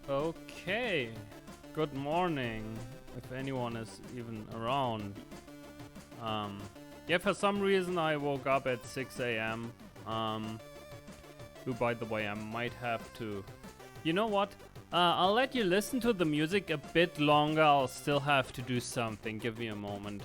Okay, good morning, if anyone is even around. Yeah, for some reason I woke up at 6 a.m. Who, by the way, I might have to... You know what? I'll let you listen to the music a bit longer. I'll still have to do something. Give me a moment.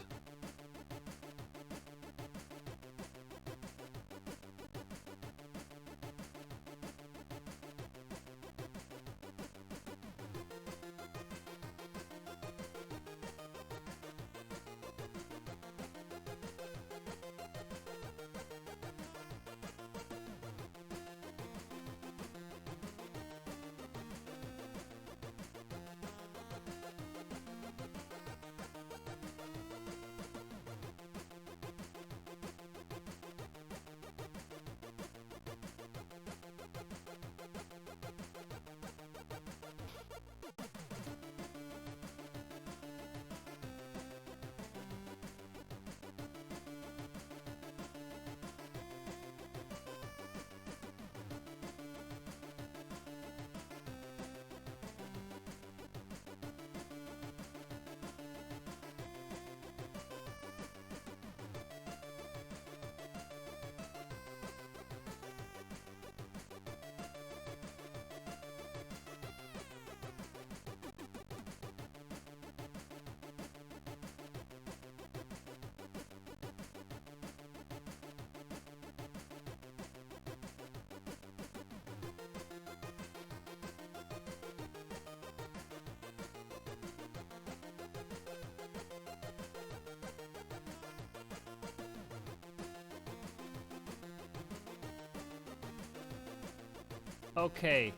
Okay,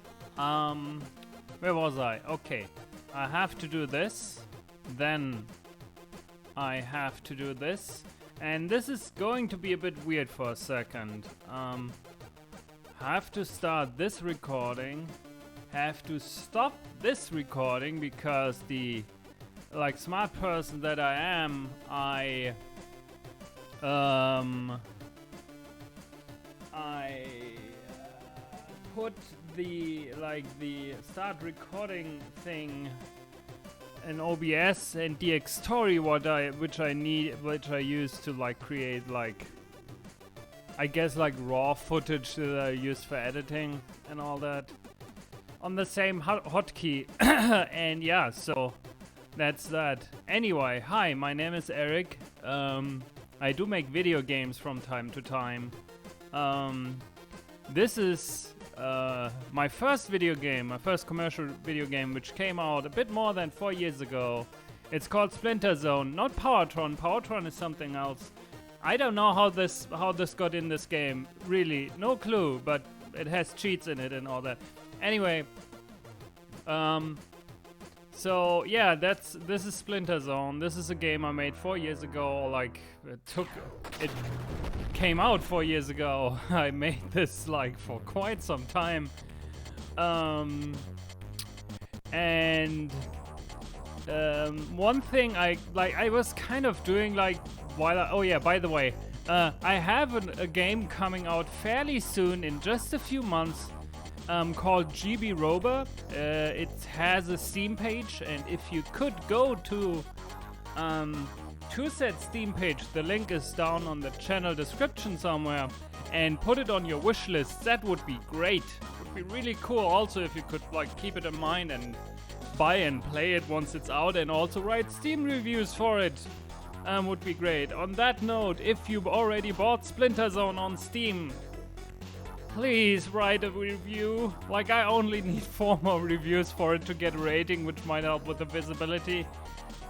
where was I? Okay, I have to do this, then I have to do this, and this is going to be a bit weird for a second. Have to start this recording, have to stop this recording because the, like, smart person that I am, I put the start recording thing in OBS and the story which I use to like create like I guess like raw footage that I use for editing and all that on the same hotkey. And yeah, so that's that. Anyway, hi, my name is Eric. I do make video games from time to time. This is my first video game, my first commercial video game, which came out a bit more than 4 years ago. It's called Splinter Zone, not Powertron. Powertron is something else. I don't know how this got in this game. Really, no clue. But it has cheats in it and all that. Anyway, so yeah, this is Splinter Zone. This is a game I made 4 years ago. Like it came out 4 years ago. I made this like for quite some time. And one thing I was kind of doing like while oh yeah, by the way, I have a game coming out fairly soon in just a few months. Called GB Rover. It has a Steam page, and if you could go to said Steam page, the link is down on the channel description somewhere, and put it on your wish list, that would be great. It would be really cool also if you could like keep it in mind and buy and play it once it's out, and also write Steam reviews for it. Would be great. On that note, if you've already bought Splinter Zone on Steam, please write a review. Like, I only need 4 more reviews for it to get a rating, which might help with the visibility.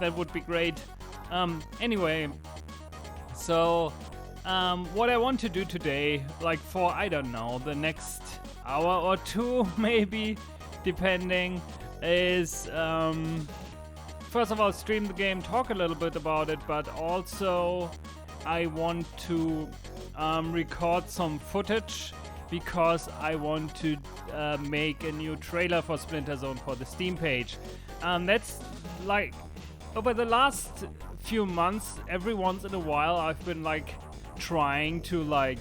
That would be great. Anyway, so what I want to do today, like for, I don't know, the next hour or 2 maybe, depending, is first of all stream the game, talk a little bit about it, but also I want to record some footage because I want to make a new trailer for Splinter Zone for the Steam page. That's like over the last few months, every once in a while I've been like trying to like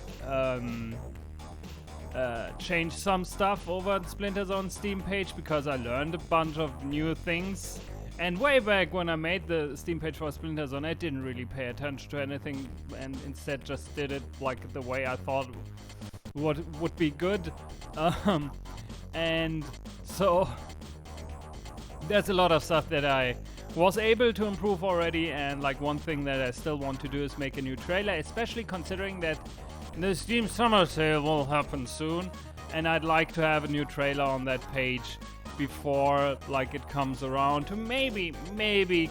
change some stuff over on Splinter Zone Steam page because I learned a bunch of new things. And way back when I made the Steam page for Splinter Zone, I didn't really pay attention to anything and instead just did it like the way I thought would be good. And so there's a lot of stuff that I was able to improve already, and like one thing that I still want to do is make a new trailer, especially considering that the Steam Summer Sale will happen soon, and I'd like to have a new trailer on that page before like it comes around to maybe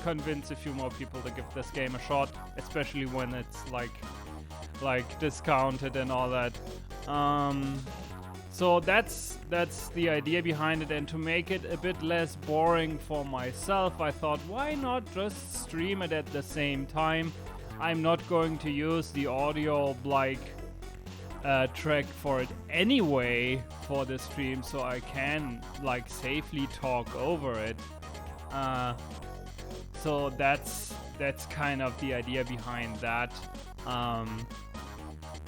convince a few more people to give this game a shot, especially when it's like discounted and all that. So that's the idea behind it, and to make it a bit less boring for myself, I thought, why not just stream it at the same time? I'm not going to use the audio track for it anyway for the stream, so I can like safely talk over it. So that's kind of the idea behind that.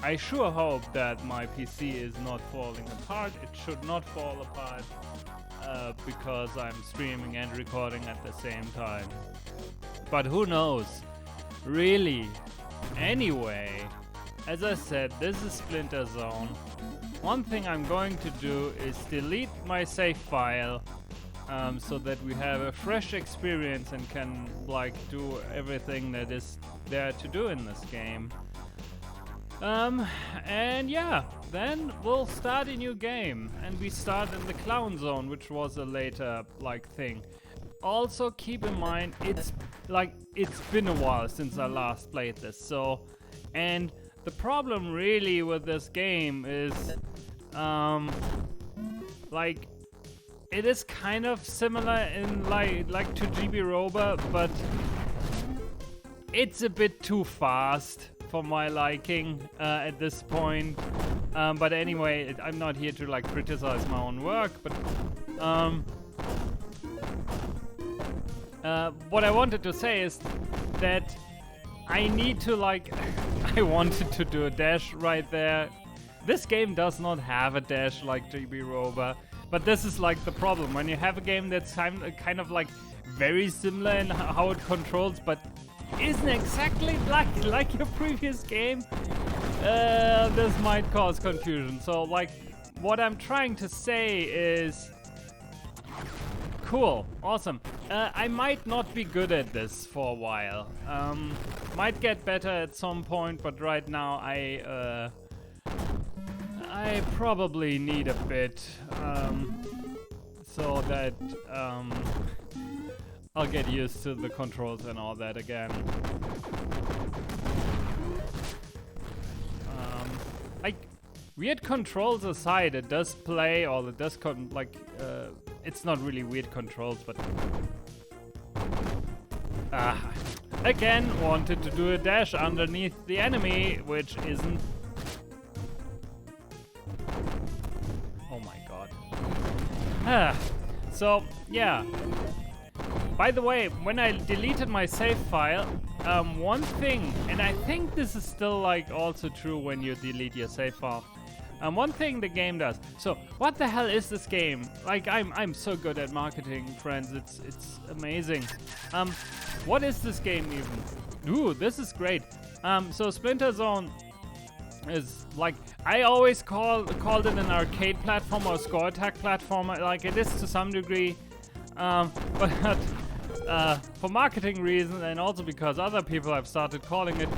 I sure hope that my PC is not falling apart. It should not fall apart because I'm streaming and recording at the same time. But who knows? Really? Anyway, as I said, this is Splinter Zone. One thing I'm going to do is delete my save file so that we have a fresh experience and can like do everything that is there to do in this game. And yeah, then we'll start a new game, and we start in the Clown Zone, which was a later like thing. Also keep in mind, it's been a while since I last played this, so, and the problem really with this game is like it is kind of similar in like to GB Rover, but it's a bit too fast for my liking at this point. But anyway, I'm not here to like criticize my own work, but what I wanted to say is that I need to like I wanted to do a dash right there. This game does not have a dash like GB Rover, but this is like the problem when you have a game that's kind of like very similar in how it controls, but isn't exactly like your previous game. This might cause confusion. So like what I'm trying to say is, cool, awesome. I might not be good at this for a while. Might get better at some point, but right now I probably need a bit so that I'll get used to the controls and all that again. Like, weird controls aside, it does play, or it does it's not really weird controls, but again, wanted to do a dash underneath the enemy, which isn't. Oh my god. So yeah. By the way, when I deleted my save file, one thing, and I think this is still like also true when you delete your save file. One thing the game does. So, what the hell is this game? Like, I'm so good at marketing, friends. It's amazing. What is this game even? Ooh, this is great. So Splinter Zone is like, I always called it an arcade platformer or score attack platformer. Like, it is to some degree. But for marketing reasons, and also because other people have started calling it,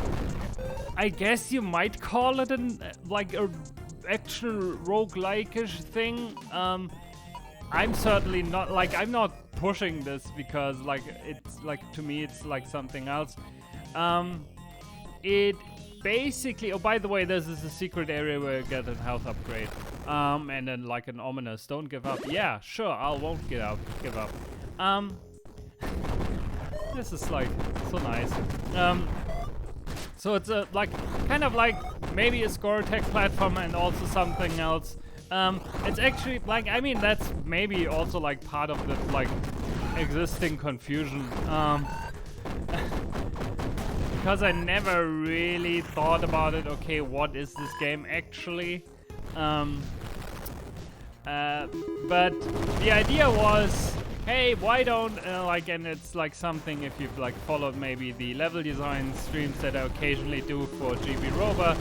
I guess you might call it like a action roguelike-ish thing. I'm certainly not, like, I'm not pushing this because like it's like, to me it's like something else. It basically, oh, by the way, this is a secret area where you get a health upgrade, and then like an ominous don't give up. Yeah, sure, I won't give up. This is like so nice. So it's a like kind of like maybe a score attack platform and also something else. It's actually like, I mean, that's maybe also like part of the like existing confusion. Because I never really thought about it. Okay, what is this game actually? But the idea was, hey, why don't like, and it's like something if you've like followed maybe the level design streams that I occasionally do for GB Rover.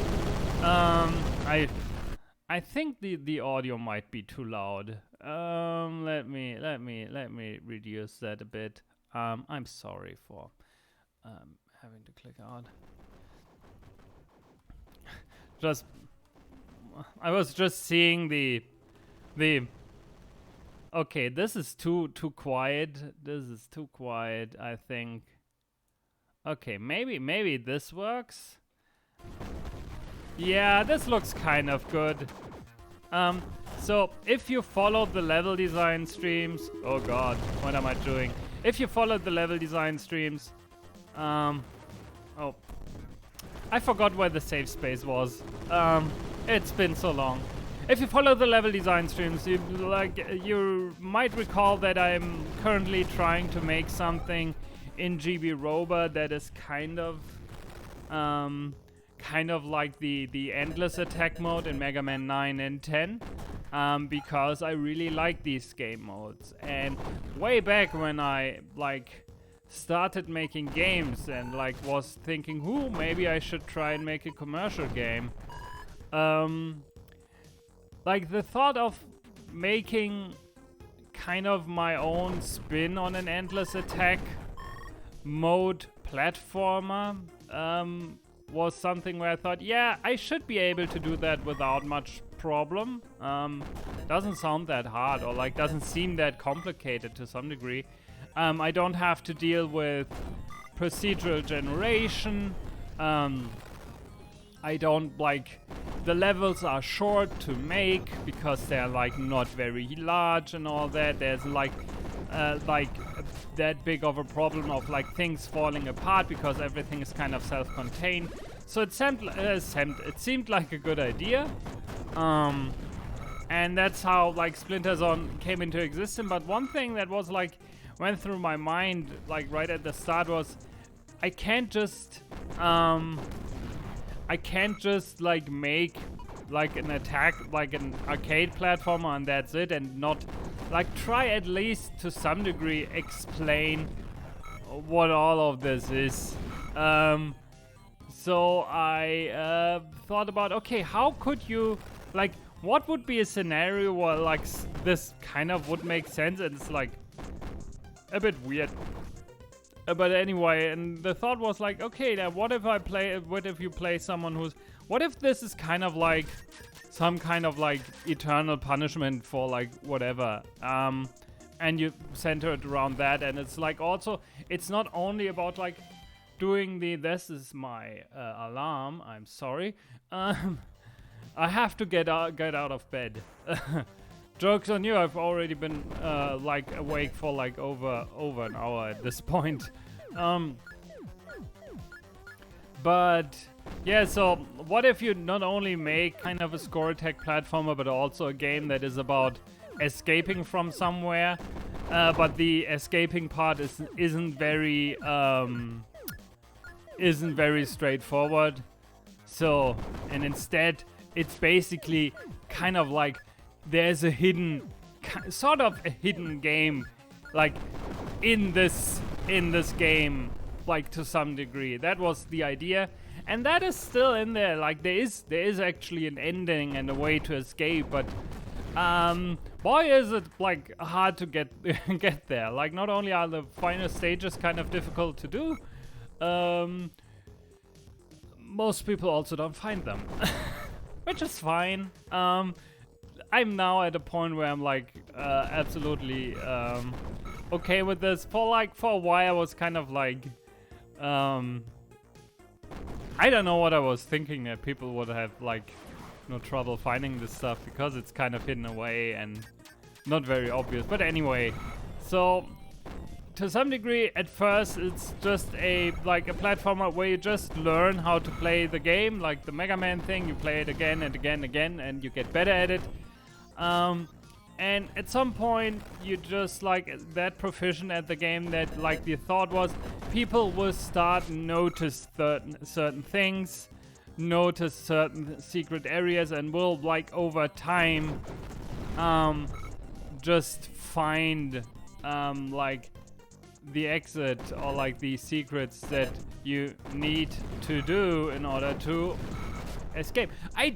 I think the audio might be too loud. Let me reduce that a bit. I'm sorry for having to click out. I was just seeing the. Okay, this is too quiet. This is too quiet, I think. Okay, maybe this works. Yeah, this looks kind of good. So if you follow the level design streams, oh god, what am I doing? If you follow the level design streams, oh, I forgot where the save space was. It's been so long. If you follow the level design streams, you might recall that I'm currently trying to make something in GB Rover that is kind of like the endless attack mode in Mega Man 9 and 10, because I really like these game modes. And way back when I started making games and was thinking, maybe I should try and make a commercial game. The thought of making kind of my own spin on an endless attack mode platformer was something where I thought, yeah, I should be able to do that without much problem. Doesn't sound that hard, or doesn't seem that complicated to some degree. I don't have to deal with procedural generation. I don't the levels are short to make because they're not very large and all that. There's that big of a problem of things falling apart because everything is kind of self-contained. So it seemed like a good idea. And that's how Splinter Zone came into existence. But one thing that was went through my mind right at the start was I can't just make an attack, an arcade platformer, and that's it, and not try at least to some degree explain what all of this is. So I thought about, okay, how could you what would be a scenario where this kind of would make sense, and it's a bit weird. But anyway, and the thought was okay, now what if you play someone who's, what if this is kind of some kind of eternal punishment for whatever, and you center it around that, and it's also, it's not only about doing this is my alarm, I'm sorry, I have to get out of bed. Joke's on you, I've already been awake for over an hour at this point. But yeah, so what if you not only make kind of a score attack platformer, but also a game that is about escaping from somewhere, but the escaping part isn't very straightforward. So, and instead it's basically kind of there's a sort of a hidden game, in this game, to some degree. That was the idea, and that is still in there. There is actually an ending and a way to escape, but boy, is it hard to get there. Not only are the final stages kind of difficult to do, most people also don't find them, which is fine. I'm now at a point where I'm absolutely okay with this. For a while I was kind of I don't know what I was thinking, that people would have no trouble finding this stuff because it's kind of hidden away and not very obvious. But anyway, so to some degree at first it's just a platformer where you just learn how to play the game, like the Mega Man thing. You play it again and again and again and you get better at it. And at some point you just that proficient at the game that the thought was people will start notice certain things, notice certain secret areas, and will over time just find like the exit or like the secrets that you need to do in order to escape. I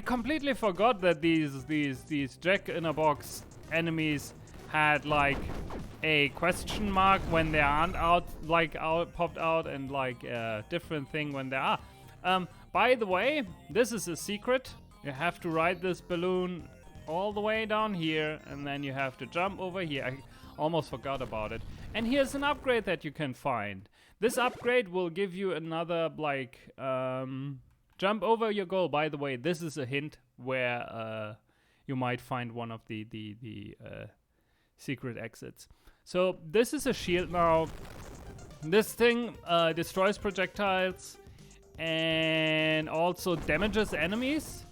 completely forgot that these Jack-in-a-Box enemies had like a question mark when they aren't popped out, and like a different thing when they are. By the way, this is a secret. You have to ride this balloon all the way down here, and then you have to jump over here. I almost forgot about it. And here's an upgrade that you can find. This upgrade will give you another like jump over your goal. By the way, this is a hint where you might find one of the secret exits. So this is a shield now. This thing destroys projectiles and also damages enemies.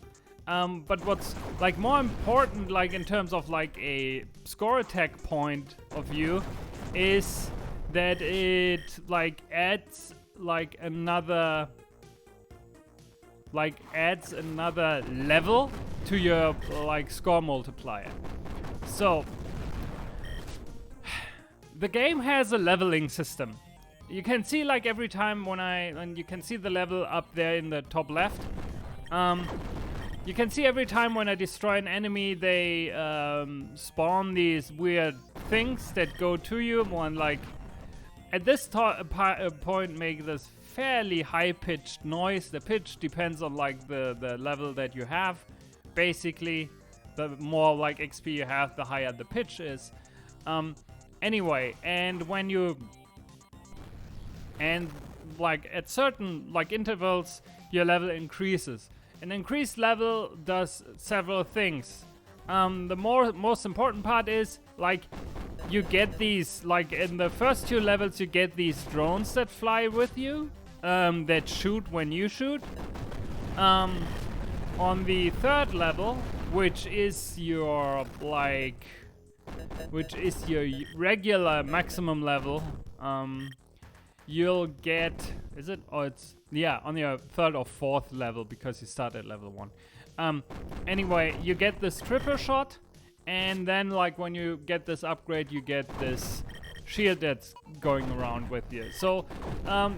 But what's like more important, like in terms of like a score attack point of view, is that it like adds another level to your like score multiplier. So the game has a leveling system. You can see like every time when you can see the level up there in the top left. You can see every time when I destroy an enemy, they spawn these weird things that go to you. One like at this point make this fairly high-pitched noise. The pitch depends on like the level that you have. Basically, the more like XP you have, the higher the pitch is. Anyway, and when you like at certain like intervals, your level increases. An increased level does several things. The most important part is like you get these, like in the first 2 levels you get these drones that fly with you, that shoot when you shoot. On the 3rd level, which is your regular maximum level, you'll get, is it? Oh, it's, yeah, on your 3rd or 4th level, because you start at level 1. Anyway, you get this triple shot, and then like when you get this upgrade, you get this shield that's going around with you. So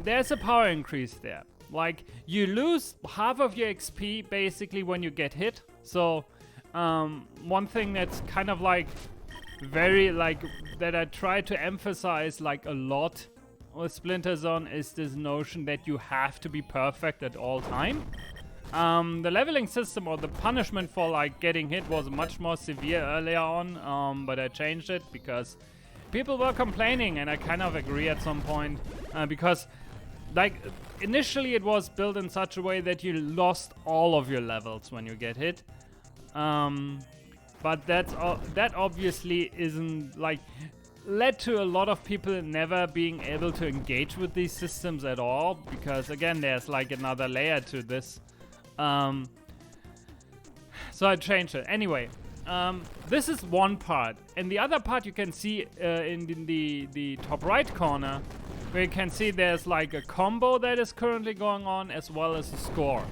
there's a power increase there. Like you lose half of your XP basically when you get hit. So one thing that's kind of like very like that I try to emphasize like a lot with Splinter Zone is this notion that you have to be perfect at all time. The leveling system or the punishment for like getting hit was much more severe earlier on, but I changed it because people were complaining, and I kind of agree at some point, because like initially it was built in such a way that you lost all of your levels when you get hit. But that obviously isn't like led to a lot of people never being able to engage with these systems at all, because again there's like another layer to this. So I changed it. Anyway, this is one part, and the other part you can see in the top right corner, where you can see there's like a combo that is currently going on as well as a score.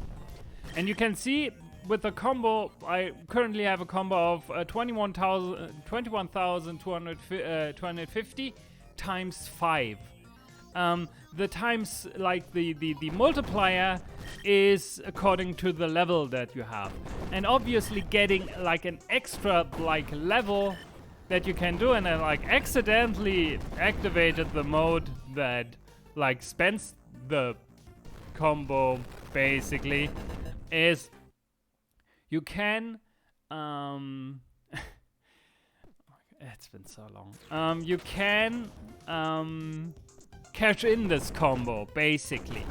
And you can see with the combo, I currently have a combo of 21,250 times 5. The times, like the multiplier is according to the level that you have. And obviously getting like an extra like level that you can do, and I like accidentally activated the mode that like spends the combo basically, is you can it's been so long. You can cash in this combo basically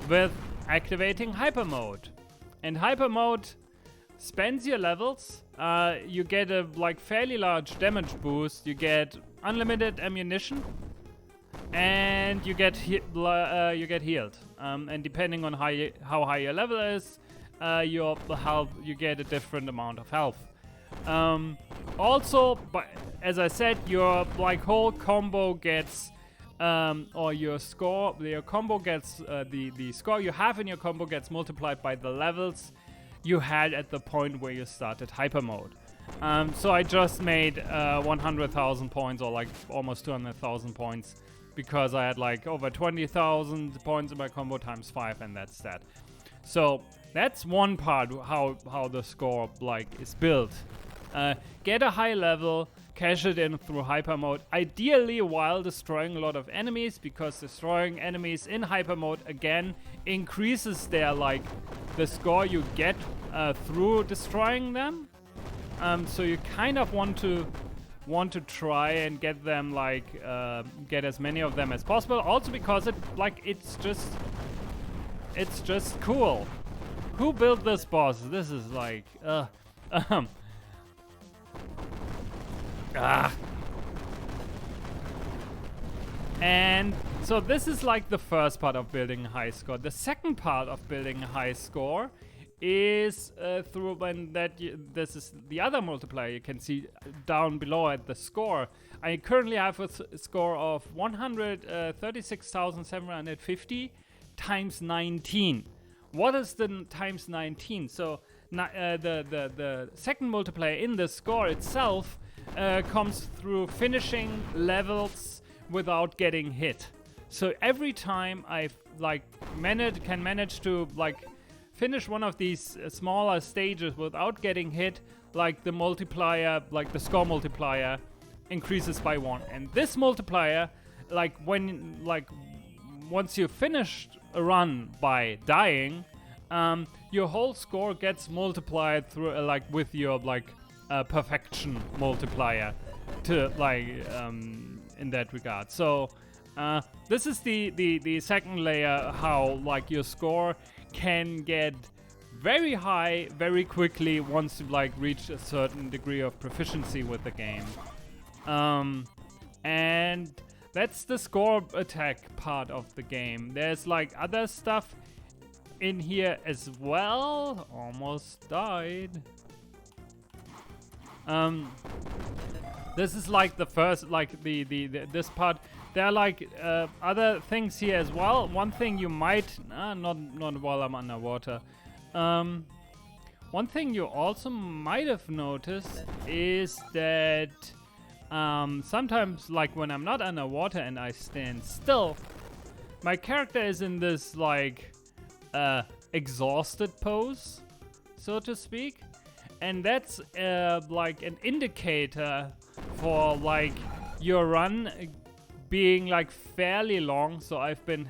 with activating hyper mode. And hyper mode spends your levels. You get a like fairly large damage boost. You get unlimited ammunition, and you get healed. And depending on how high your level is, your health, you get a different amount of health. Also, but as I said, your like whole combo gets or your score, your combo gets the score you have in your combo gets multiplied by the levels you had at the point where you started hyper mode. So I just made 100,000 points, or like almost 200,000 points, because I had like over 20,000 points in my combo times 5, and that's that. So that's one part, how the score like is built. Get a high level, cash it in through hyper mode, ideally while destroying a lot of enemies, because destroying enemies in hyper mode again increases their like the score you get through destroying them. So you kind of want to try and get them like get as many of them as possible. Also because it's just cool. Who built this boss? This is like And so this is like the first part of building a high score. The second part of building a high score is through this is the other multiplier you can see down below at the score. I currently have a score of 136,750 times 19. What is the times 19? So the second multiplier in the score itself comes through finishing levels without getting hit. So every time I can manage to like finish one of these smaller stages without getting hit, like the multiplier, like the score multiplier, increases by 1. And this multiplier, once you finished a run by dying, your whole score gets multiplied through with your perfection multiplier to in that regard. So this is the second layer, how your score can get very high very quickly once you reach a certain degree of proficiency with the game. And that's the score attack part of the game. There's other stuff in here as well. Almost died. This is the first, this part. There are other things here as well. One thing you might, not while I'm underwater. One thing you also might have noticed is that sometimes when I'm not underwater and I stand still, my character is in this exhausted pose, so to speak. And that's an indicator for your run being fairly long. So I've been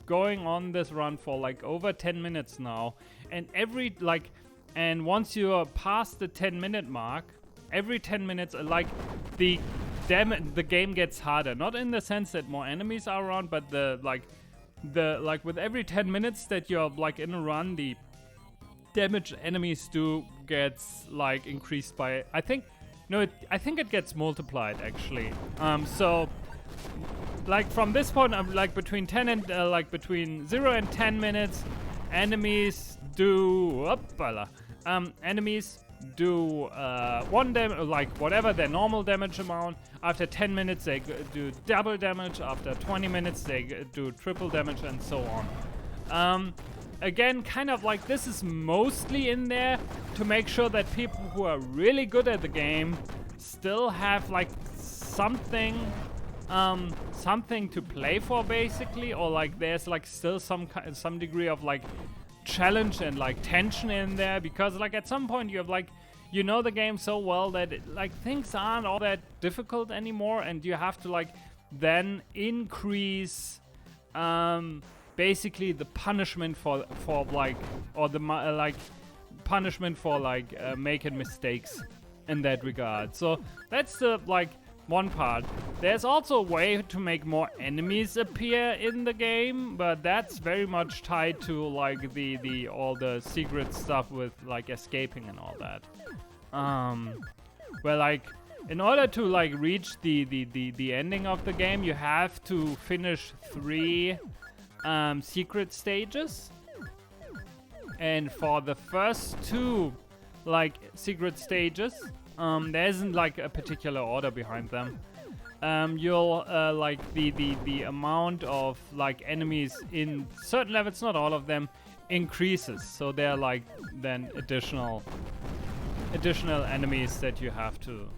going on this run for over 10 minutes now, and and once you are past the 10-minute mark, every 10 minutes the game gets harder. Not in the sense that more enemies are around, but with every 10 minutes that you're in a run, the damage enemies do gets increased by, I think it gets multiplied actually. So from this point, I'm between 10 and between 0 and 10 minutes, enemies do enemies do 1 damage, whatever their normal damage amount. After 10 minutes they do double damage. After 20 minutes they do triple damage, and so on. Again, kind of this is mostly in there to make sure that people who are really good at the game still have something to play for, basically, or there's still some degree of challenge and tension in there, because at some point you have you know the game so well that things aren't all that difficult anymore, and you have to then increase basically the punishment for punishment for making mistakes in that regard. So that's the one part. There's also a way to make more enemies appear in the game, but that's very much tied to the all the secret stuff with escaping and all that. Well, in order to reach the ending of the game, you have to finish 3 secret stages, and for the first 2 secret stages, there isn't a particular order behind them. You'll the amount of enemies in certain levels, not all of them, increases. So there are like then additional enemies that you have to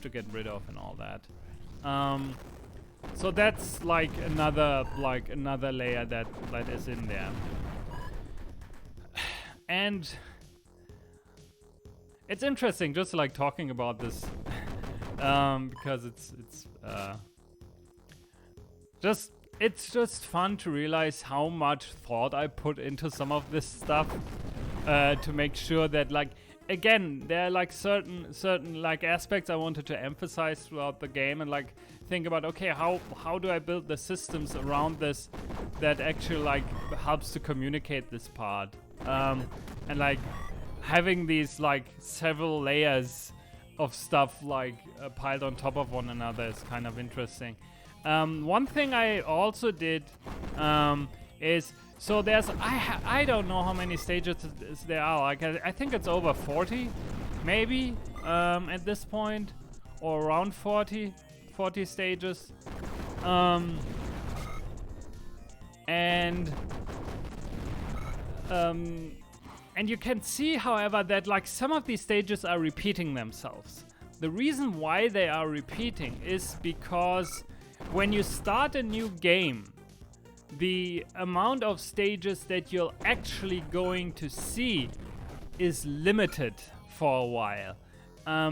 get rid of and all that. So that's like another layer that is in there. And it's interesting just like talking about this because it's just fun to realize how much thought I put into some of this stuff to make sure that like again there are like certain like aspects I wanted to emphasize throughout the game and like think about, okay, how do I build the systems around this that actually like helps to communicate this part, and like having these like several layers of stuff like piled on top of one another is kind of interesting. One thing I also did is, so there's I don't know how many stages there are. Like I think it's over 40 maybe at this point, or around 40 stages, and you can see, however, that like some of these stages are repeating themselves. The reason why they are repeating is because when you start a new game, the amount of stages that you're actually going to see is limited for a while,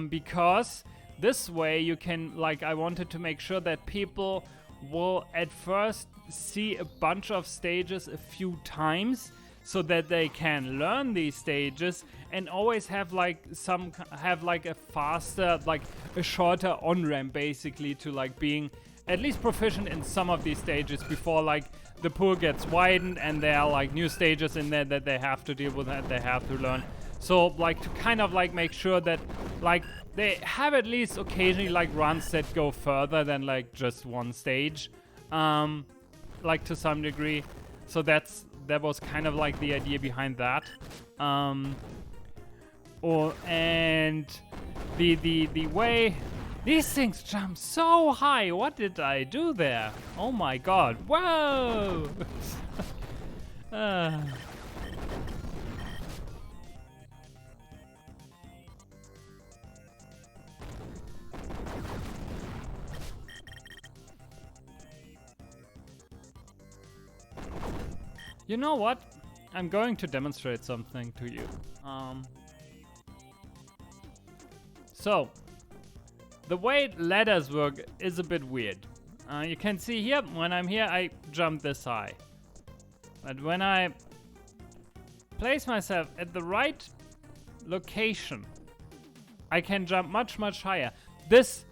because this way you can, like, I wanted to make sure that people will at first see a bunch of stages a few times so that they can learn these stages and always have like a faster, like a shorter on-ramp basically to like being at least proficient in some of these stages before like the pool gets widened and there are like new stages in there that they have to deal with and they have to learn. So like to kind of like make sure that like they have at least occasionally like runs that go further than like just one stage, like to some degree. So that was kind of like the idea behind that. And the way these things jump so high. What did I do there? Oh my god. Whoa! You know what? I'm going to demonstrate something to you. So, the way ladders work is a bit weird. You can see here, when I'm here, I jump this high. But when I place myself at the right location, I can jump much, much higher. This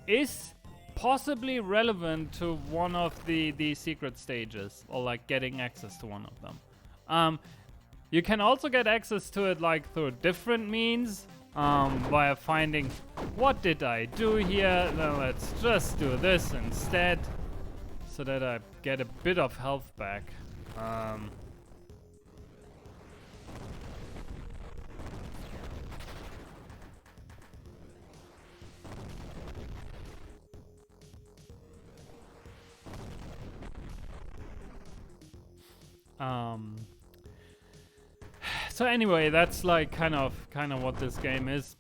is possibly relevant to one of the secret stages, or like getting access to one of them. You can also get access to it like through different means, via finding, what did I do here? Now let's just do this instead, so that I get a bit of health back. So anyway, that's like kind of what this game is.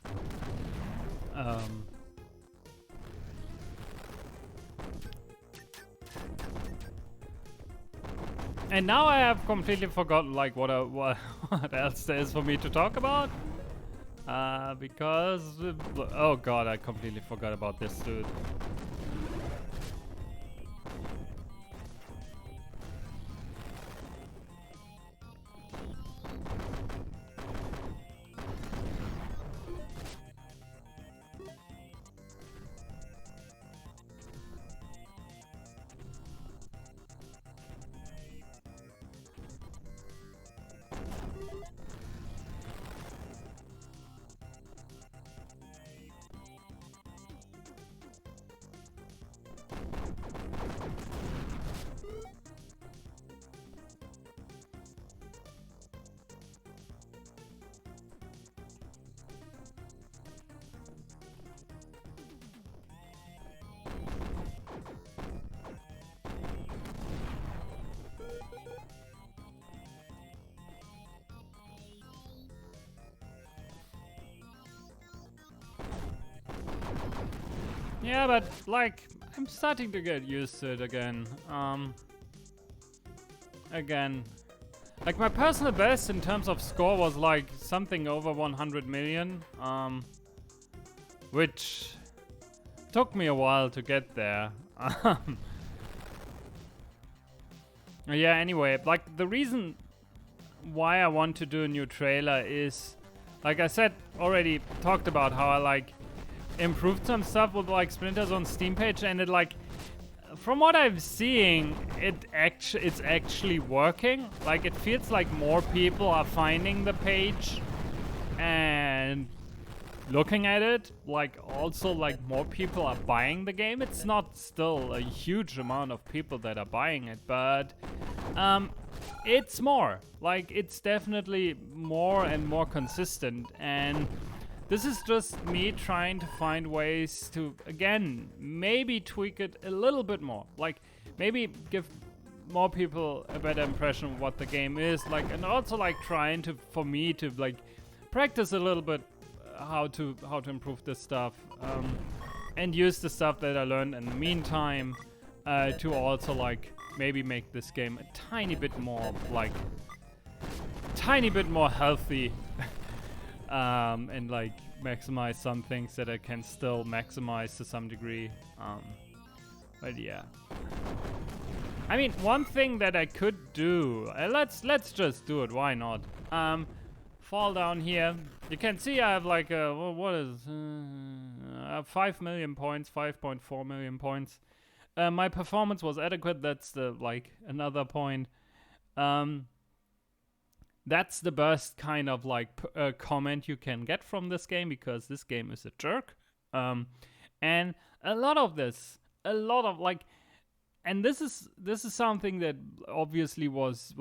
And now I have completely forgotten like what else there is for me to talk about. Because oh god, I completely forgot about this dude. Yeah, but like I'm starting to get used to it again. Again, like my personal best in terms of score was like something over 100 million, which took me a while to get there. Yeah, anyway, like the reason why I want to do a new trailer is, like I said, already talked about how I like improved some stuff with like Splinter Zone Steam page, and it like, from what I'm seeing, it's actually working. Like it feels like more people are finding the page and looking at it. Like also like more people are buying the game. It's not still a huge amount of people that are buying it, but it's more. Like it's definitely more and more consistent, and this is just me trying to find ways to, again, maybe tweak it a little bit more. Like, maybe give more people a better impression of what the game is. Like, and also like trying to, for me to like practice a little bit how to improve this stuff, and use the stuff that I learned in the meantime to also like maybe make this game a tiny bit more like, tiny bit more healthy. And like maximize some things that I can still maximize to some degree. But yeah, I mean, one thing that I could do, let's just do it, why not? Fall down here. You can see I have like a, what is, I have 5 million points, 5.4 million points. My performance was adequate, that's the, like, another point. That's the best kind of like comment you can get from this game, because this game is a jerk. And a lot of like, and this is something that obviously was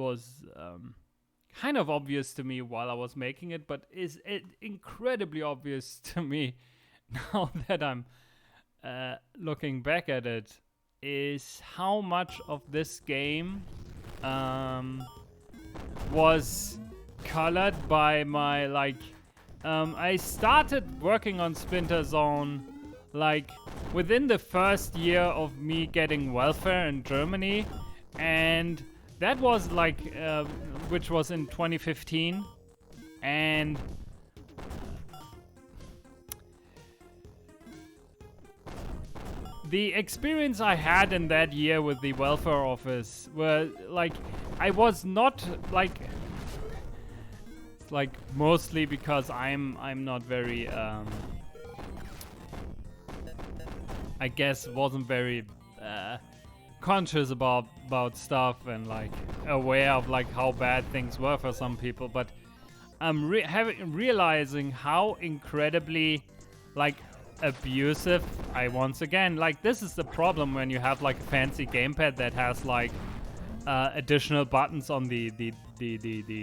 kind of obvious to me while I was making it, but is incredibly obvious to me now that I'm looking back at it, is how much of this game was colored by my like I started working on Splinter Zone like within the first year of me getting welfare in Germany, and that was like which was in 2015, and the experience I had in that year with the welfare office were like, I was not like, it's like mostly because I'm not very I guess wasn't very conscious about stuff and like aware of like how bad things were for some people, but I'm realizing how incredibly like abusive I once again, like this is the problem when you have like a fancy gamepad that has like additional buttons on the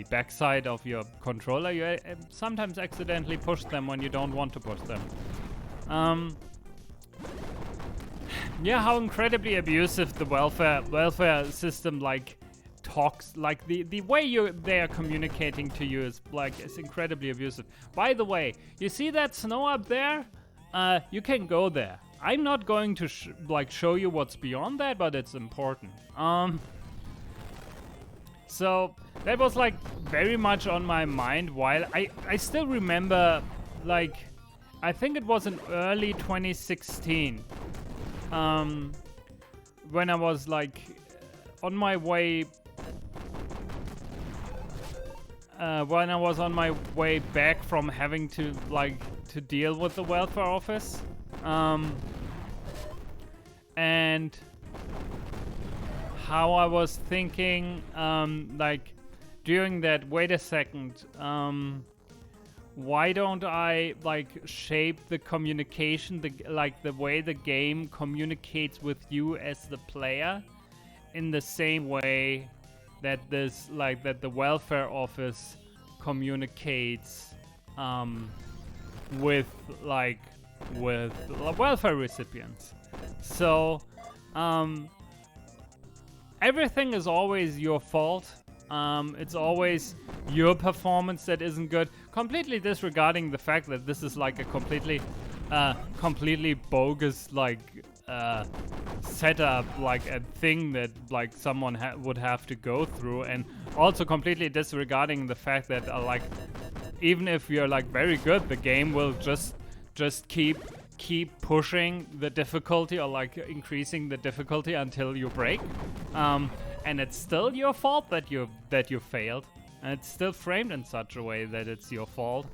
backside of your controller. You sometimes accidentally push them when you don't want to push them. Yeah, how incredibly abusive the welfare system like talks, like the way they are communicating to you is like, it's incredibly abusive. By the way, you see that snow up there? You can go there. I'm not going to show you what's beyond that, but it's important. So that was like very much on my mind while I still remember, like, I think it was in early 2016, when I was like on my way back from having to deal with the welfare office, and how I was thinking, like during that, wait a second, why don't I like shape the communication, the way the game communicates with you as the player in the same way that the welfare office communicates with welfare recipients. So everything is always your fault. It's always your performance that isn't good, completely disregarding the fact that this is like a completely completely bogus like setup, like a thing that like someone would have to go through, and also completely disregarding the fact that like even if you're like very good, the game will just keep pushing the difficulty or like increasing the difficulty until you break, and it's still your fault that you failed, and it's still framed in such a way that it's your fault,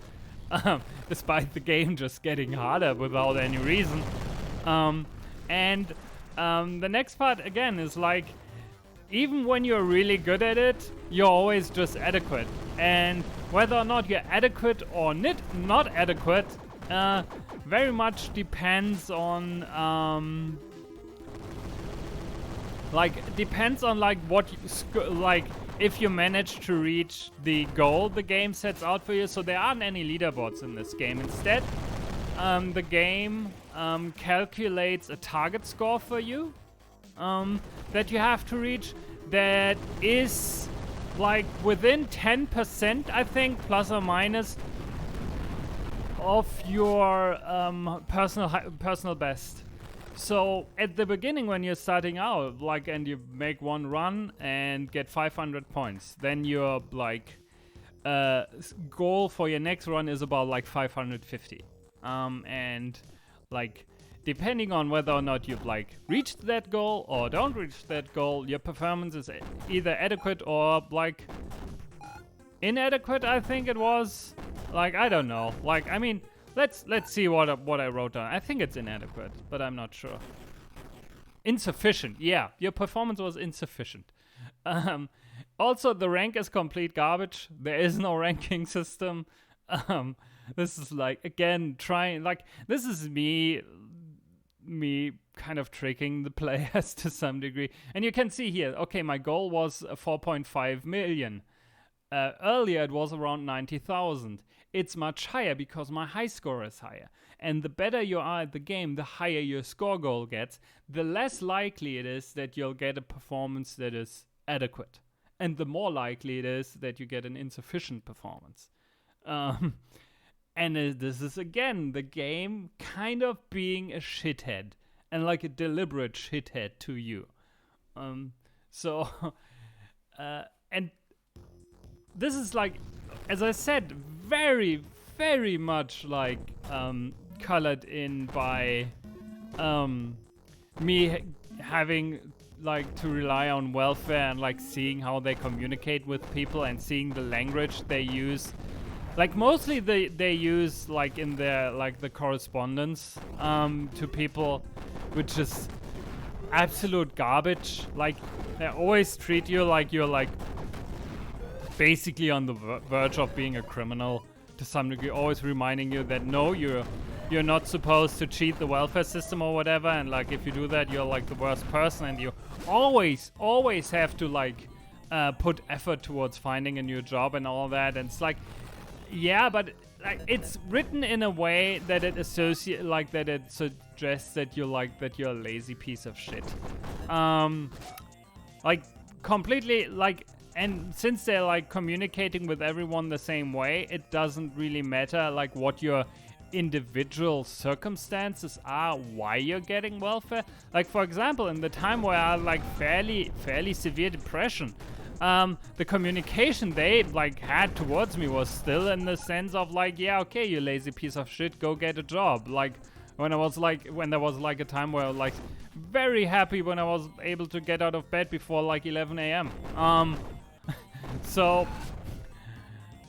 despite the game just getting harder without any reason. And the next part again is like, even when you're really good at it, you're always just adequate. And whether or not you're adequate or not adequate, very much depends on what you like if you manage to reach the goal the game sets out for you. So there aren't any leaderboards in this game. Instead, the game calculates a target score for you that you have to reach that is like within 10%, I think, plus or minus, of your personal best. So at the beginning, when you're starting out, like, and you make one run and get 500 points, then your like goal for your next run is about like 550. And like, depending on whether or not you've like reached that goal or don't reach that goal, your performance is either adequate or like inadequate, I think it was. Like, I don't know. Like, I mean, let's see what I wrote down. I think it's inadequate, but I'm not sure. Insufficient. Yeah, your performance was insufficient. Also, the rank is complete garbage. There is no ranking system. This is like, again, trying, like, this is me kind of tricking the players to some degree. And you can see here, okay, my goal was 4.5 million. Earlier it was around 90,000. It's much higher because my high score is higher. And the better you are at the game, the higher your score goal gets, the less likely it is that you'll get a performance that is adequate. And the more likely it is that you get an insufficient performance. And this is, again, the game kind of being a shithead. And like a deliberate shithead to you. And this is like, as I said, very, very much like colored in by me having like to rely on welfare and like seeing how they communicate with people and seeing the language they use. Like, mostly they use like in their like the correspondence to people, which is absolute garbage. Like, they always treat you like you're like basically on the verge of being a criminal to some degree, always reminding you that no, you're not supposed to cheat the welfare system or whatever, and like if you do that, you're like the worst person, and you always have to like put effort towards finding a new job and all that. And it's like, yeah, but like it's written in a way that it suggests that you're a lazy piece of shit. Like completely like. And since they're like communicating with everyone the same way, it doesn't really matter like what your individual circumstances are, why you're getting welfare. Like, for example, in the time where I had like fairly severe depression, the communication they like had towards me was still in the sense of like, yeah, okay, you lazy piece of shit, go get a job. Like when there was like a time where I was like very happy when I was able to get out of bed before like 11 a.m. So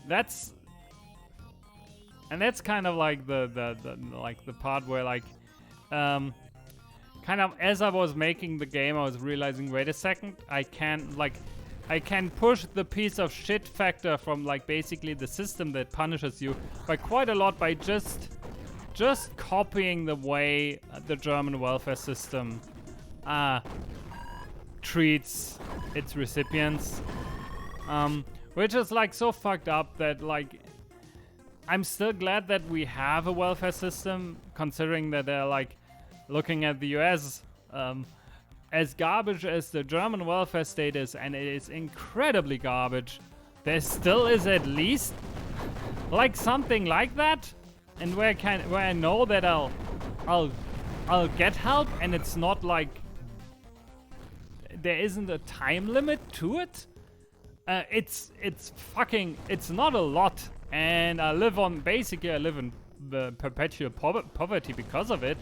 that's kind of like the part where like kind of as I was making the game, I was realizing, wait a second, I can push the piece of shit factor from like basically the system that punishes you by quite a lot by just copying the way the German welfare system treats its recipients. Which is like so fucked up that like I'm still glad that we have a welfare system, considering that they're like looking at the US, as garbage as the German welfare state is, and it is incredibly garbage, there still is at least like something like that. and where I know that I'll get help, and it's not like there isn't a time limit to it. It's not a lot, and I live in perpetual poverty because of it.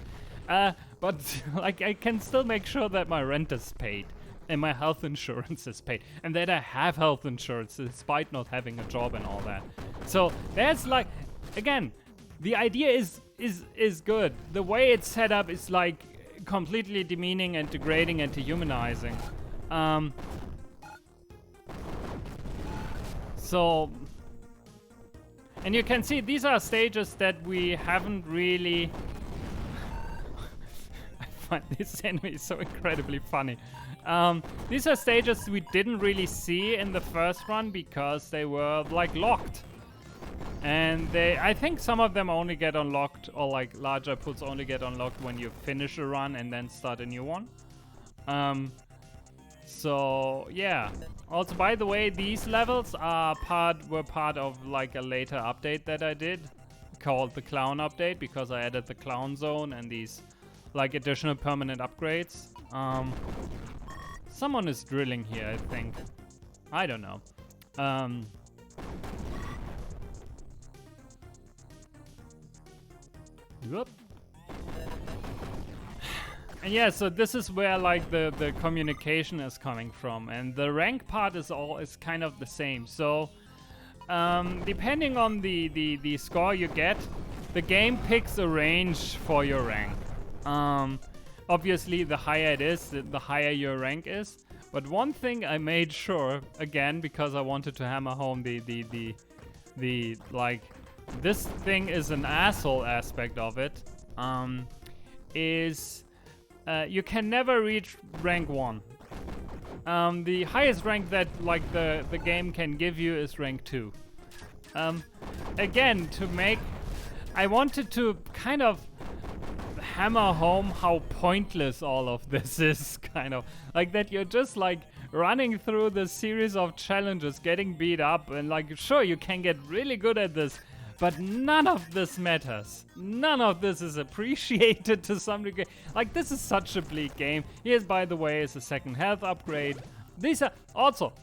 But like I can still make sure that my rent is paid and my health insurance is paid, and that I have health insurance despite not having a job and all that. So that's like, again, the idea is good. The way it's set up is like completely demeaning and degrading and dehumanizing. So, and you can see these are stages that we haven't really. I find this enemy so incredibly funny. These are stages we didn't really see in the first run because they were like locked. And I think some of them only get unlocked, or like larger pools only get unlocked when you finish a run and then start a new one. So yeah. Also, by the way, these levels were part of like a later update that I did called the Clown Update, because I added the Clown Zone and these like additional permanent upgrades. Someone is drilling here, I think. I don't know. Whoop. And yeah, so this is where like the communication is coming from, and the rank part is kind of the same. So depending on the score you get, the game picks a range for your rank. Obviously, the higher it is, the higher your rank is. But one thing I made sure, again, because I wanted to hammer home the like, this thing is an asshole aspect of it, is you can never reach rank 1. The highest rank that like the game can give you is rank 2. Again, I wanted to kind of hammer home how pointless all of this is, kind of like that you're just like running through this series of challenges, getting beat up, and like, sure, you can get really good at this, but none of this matters. None of this is appreciated to some degree. Like, this is such a bleak game. Here's, by the way, is a second health upgrade. These are also,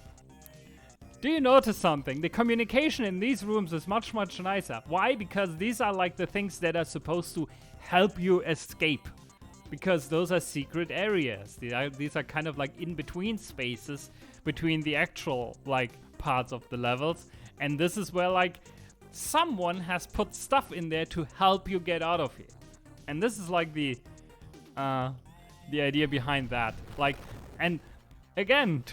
do you notice something? The communication in these rooms is much, much nicer. Why? Because these are like the things that are supposed to help you escape. Because those are secret areas. These are kind of like in-between spaces between the actual like parts of the levels. And this is where like someone has put stuff in there to help you get out of here. And this is like the idea behind that. Like, and again,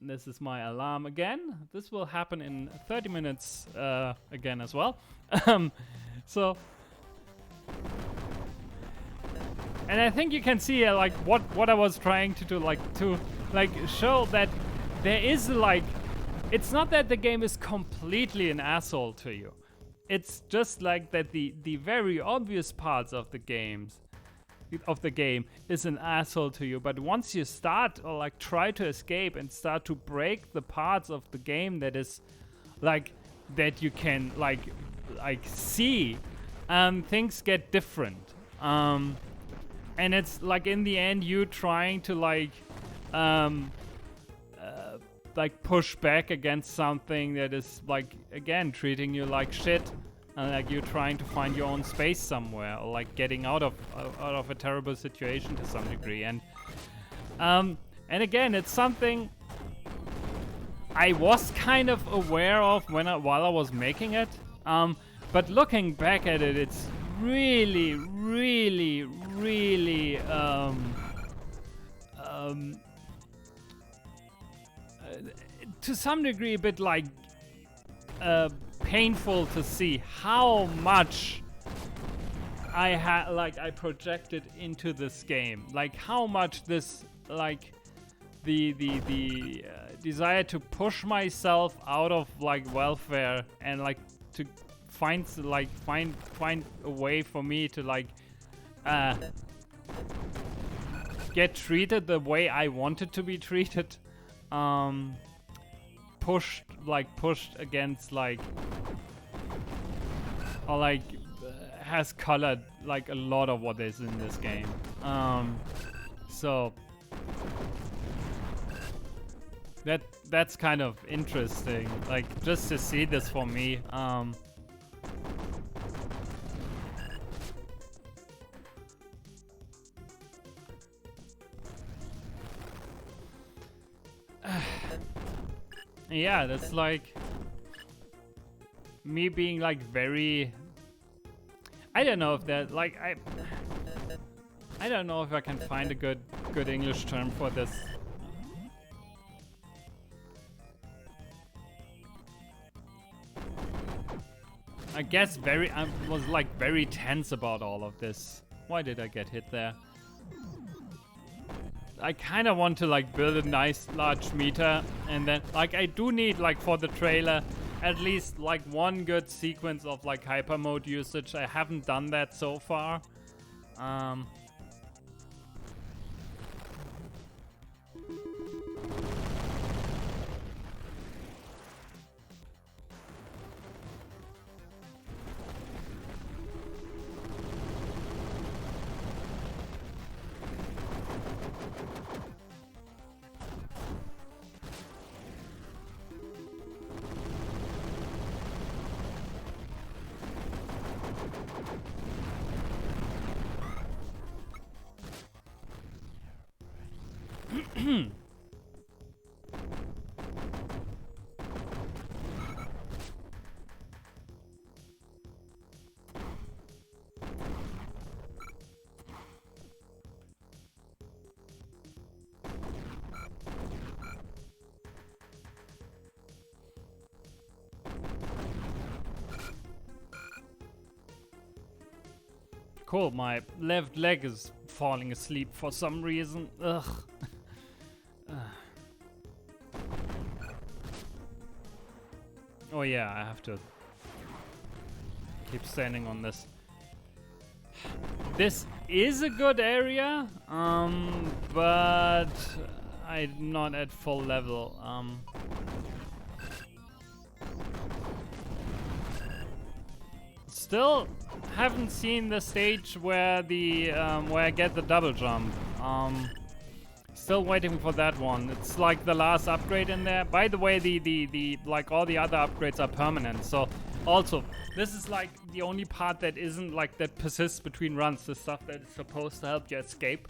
this is my alarm again. This will happen in 30 minutes again as well. So, and I think you can see like what I was trying to do, like to like show that there is like, it's not that the game is completely an asshole to you. It's just like that the very obvious parts of the game is an asshole to you. But once you start or like try to escape and start to break the parts of the game that is like that you can like see, things get different. And it's like in the end you trying to like push back against something that is like, again, treating you like shit, and like you're trying to find your own space somewhere, or like getting out of a terrible situation to some degree. And again, it's something I was kind of aware of while I was making it, but looking back at it, it's really, really, really to some degree a bit like painful to see how much I projected into this game, like how much this like the desire to push myself out of like welfare and like to find a way for me to like get treated the way I wanted to be treated, pushed against like or like has colored like a lot of what is in this game. So that's kind of interesting, like just to see this for me. Yeah, that's like me being like very, I don't know if that like I don't know if I can find a good English term for this. I guess I was like very tense about all of this. Why did I get hit there? I kind of want to like build a nice large meter, and then like I do need like for the trailer at least like one good sequence of like hyper mode usage. I haven't done that so far. Cool, my left leg is falling asleep for some reason. Ugh. Oh yeah, I have to keep standing on this. This is a good area, but I'm not at full level. Still haven't seen the stage where the where I get the double jump. Still waiting for that one. It's like the last upgrade in there. By the way, the like all the other upgrades are permanent. So also, this is like the only part that isn't like that persists between runs. The stuff that is supposed to help you escape.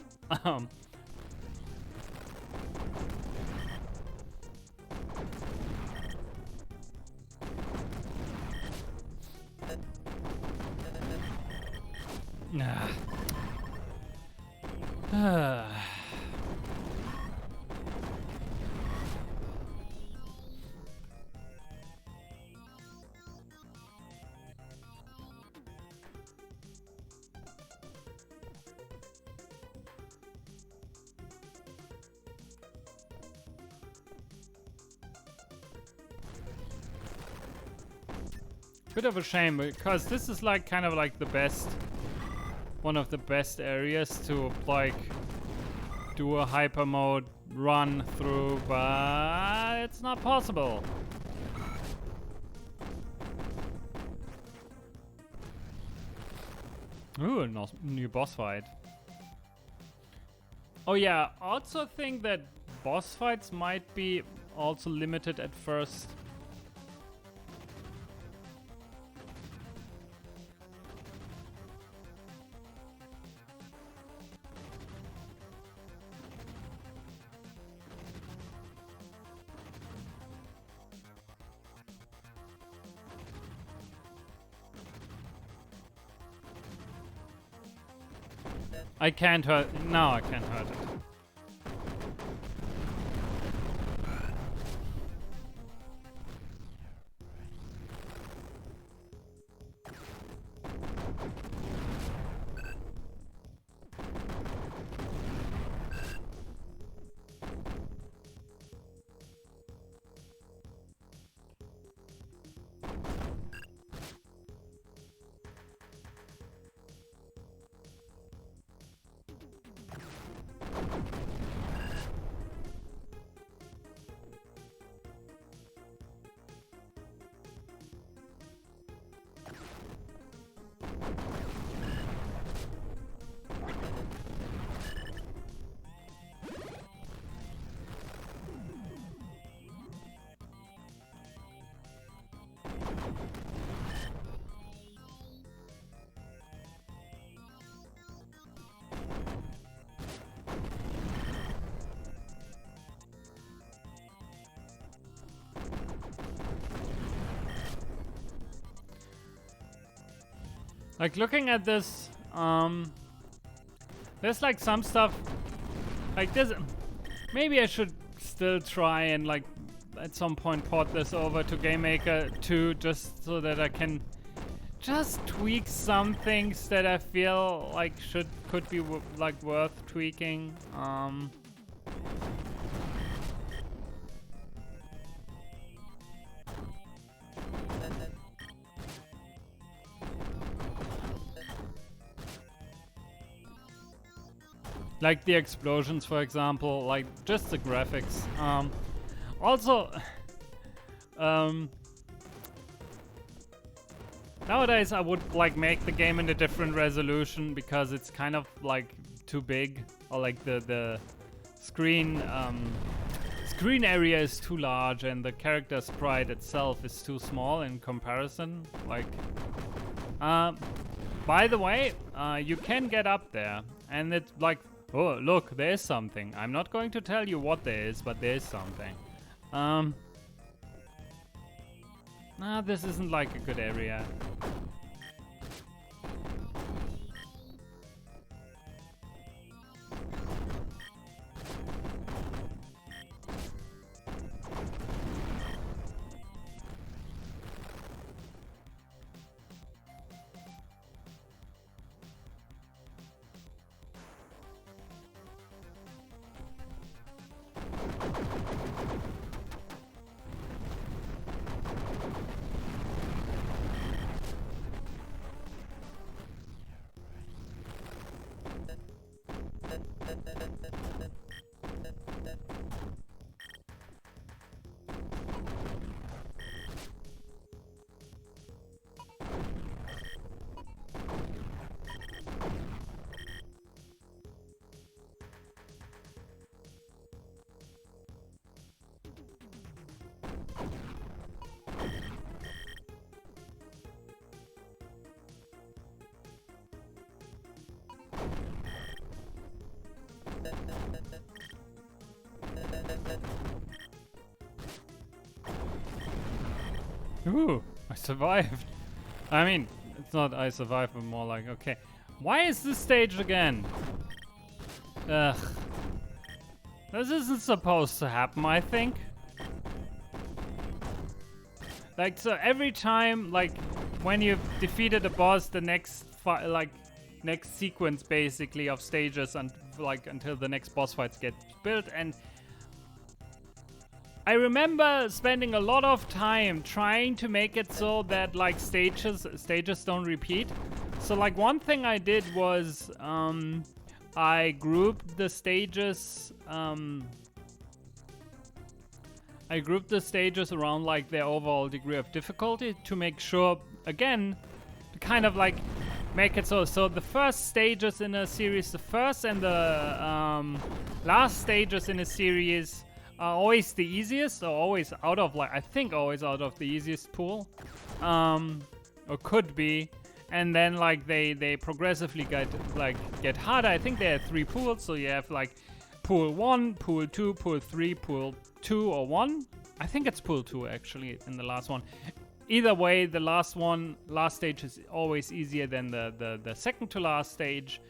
Bit of a shame, because this is like kind of like the best, one of the best areas to like do a hyper mode run through, but it's not possible. Ooh, a new boss fight. Oh yeah, also think that boss fights might be also limited at first. I can't hurt. No, I can't hurt it. Like looking at this, there's like some stuff like this. Maybe I should still try and like at some point port this over to GameMaker 2 just so that I can just tweak some things that I feel like could be like worth tweaking. Like the explosions, for example, like just the graphics. Also, nowadays I would like make the game in a different resolution because it's kind of like too big, or like the screen screen area is too large and the character sprite itself is too small in comparison. Like, by the way, you can get up there, and it's like, oh look, there's something. I'm not going to tell you what there is, but there's something. Nah, this isn't like a good area. Ooh, I survived. I mean, it's not I survived, but more like, okay. Why is this stage again? Ugh. This isn't supposed to happen, I think. Like, so every time, like, when you've defeated a boss, the next, next sequence, basically, of stages, and like, until the next boss fights get built, and I remember spending a lot of time trying to make it so that like stages don't repeat. So like one thing I did was I grouped the stages around like their overall degree of difficulty to make sure, again, to kind of like make it so the first stages in a series, the first and the last stages in a series are always the easiest, or always out of like, I think always out of the easiest pool, or could be, and then like they progressively get harder. I think there are 3 pools, so you have like pool 1, pool 2, pool 3, pool 2 or 1. I think it's pool 2 actually in the last one. Either way, the last stage is always easier than the second to last stage.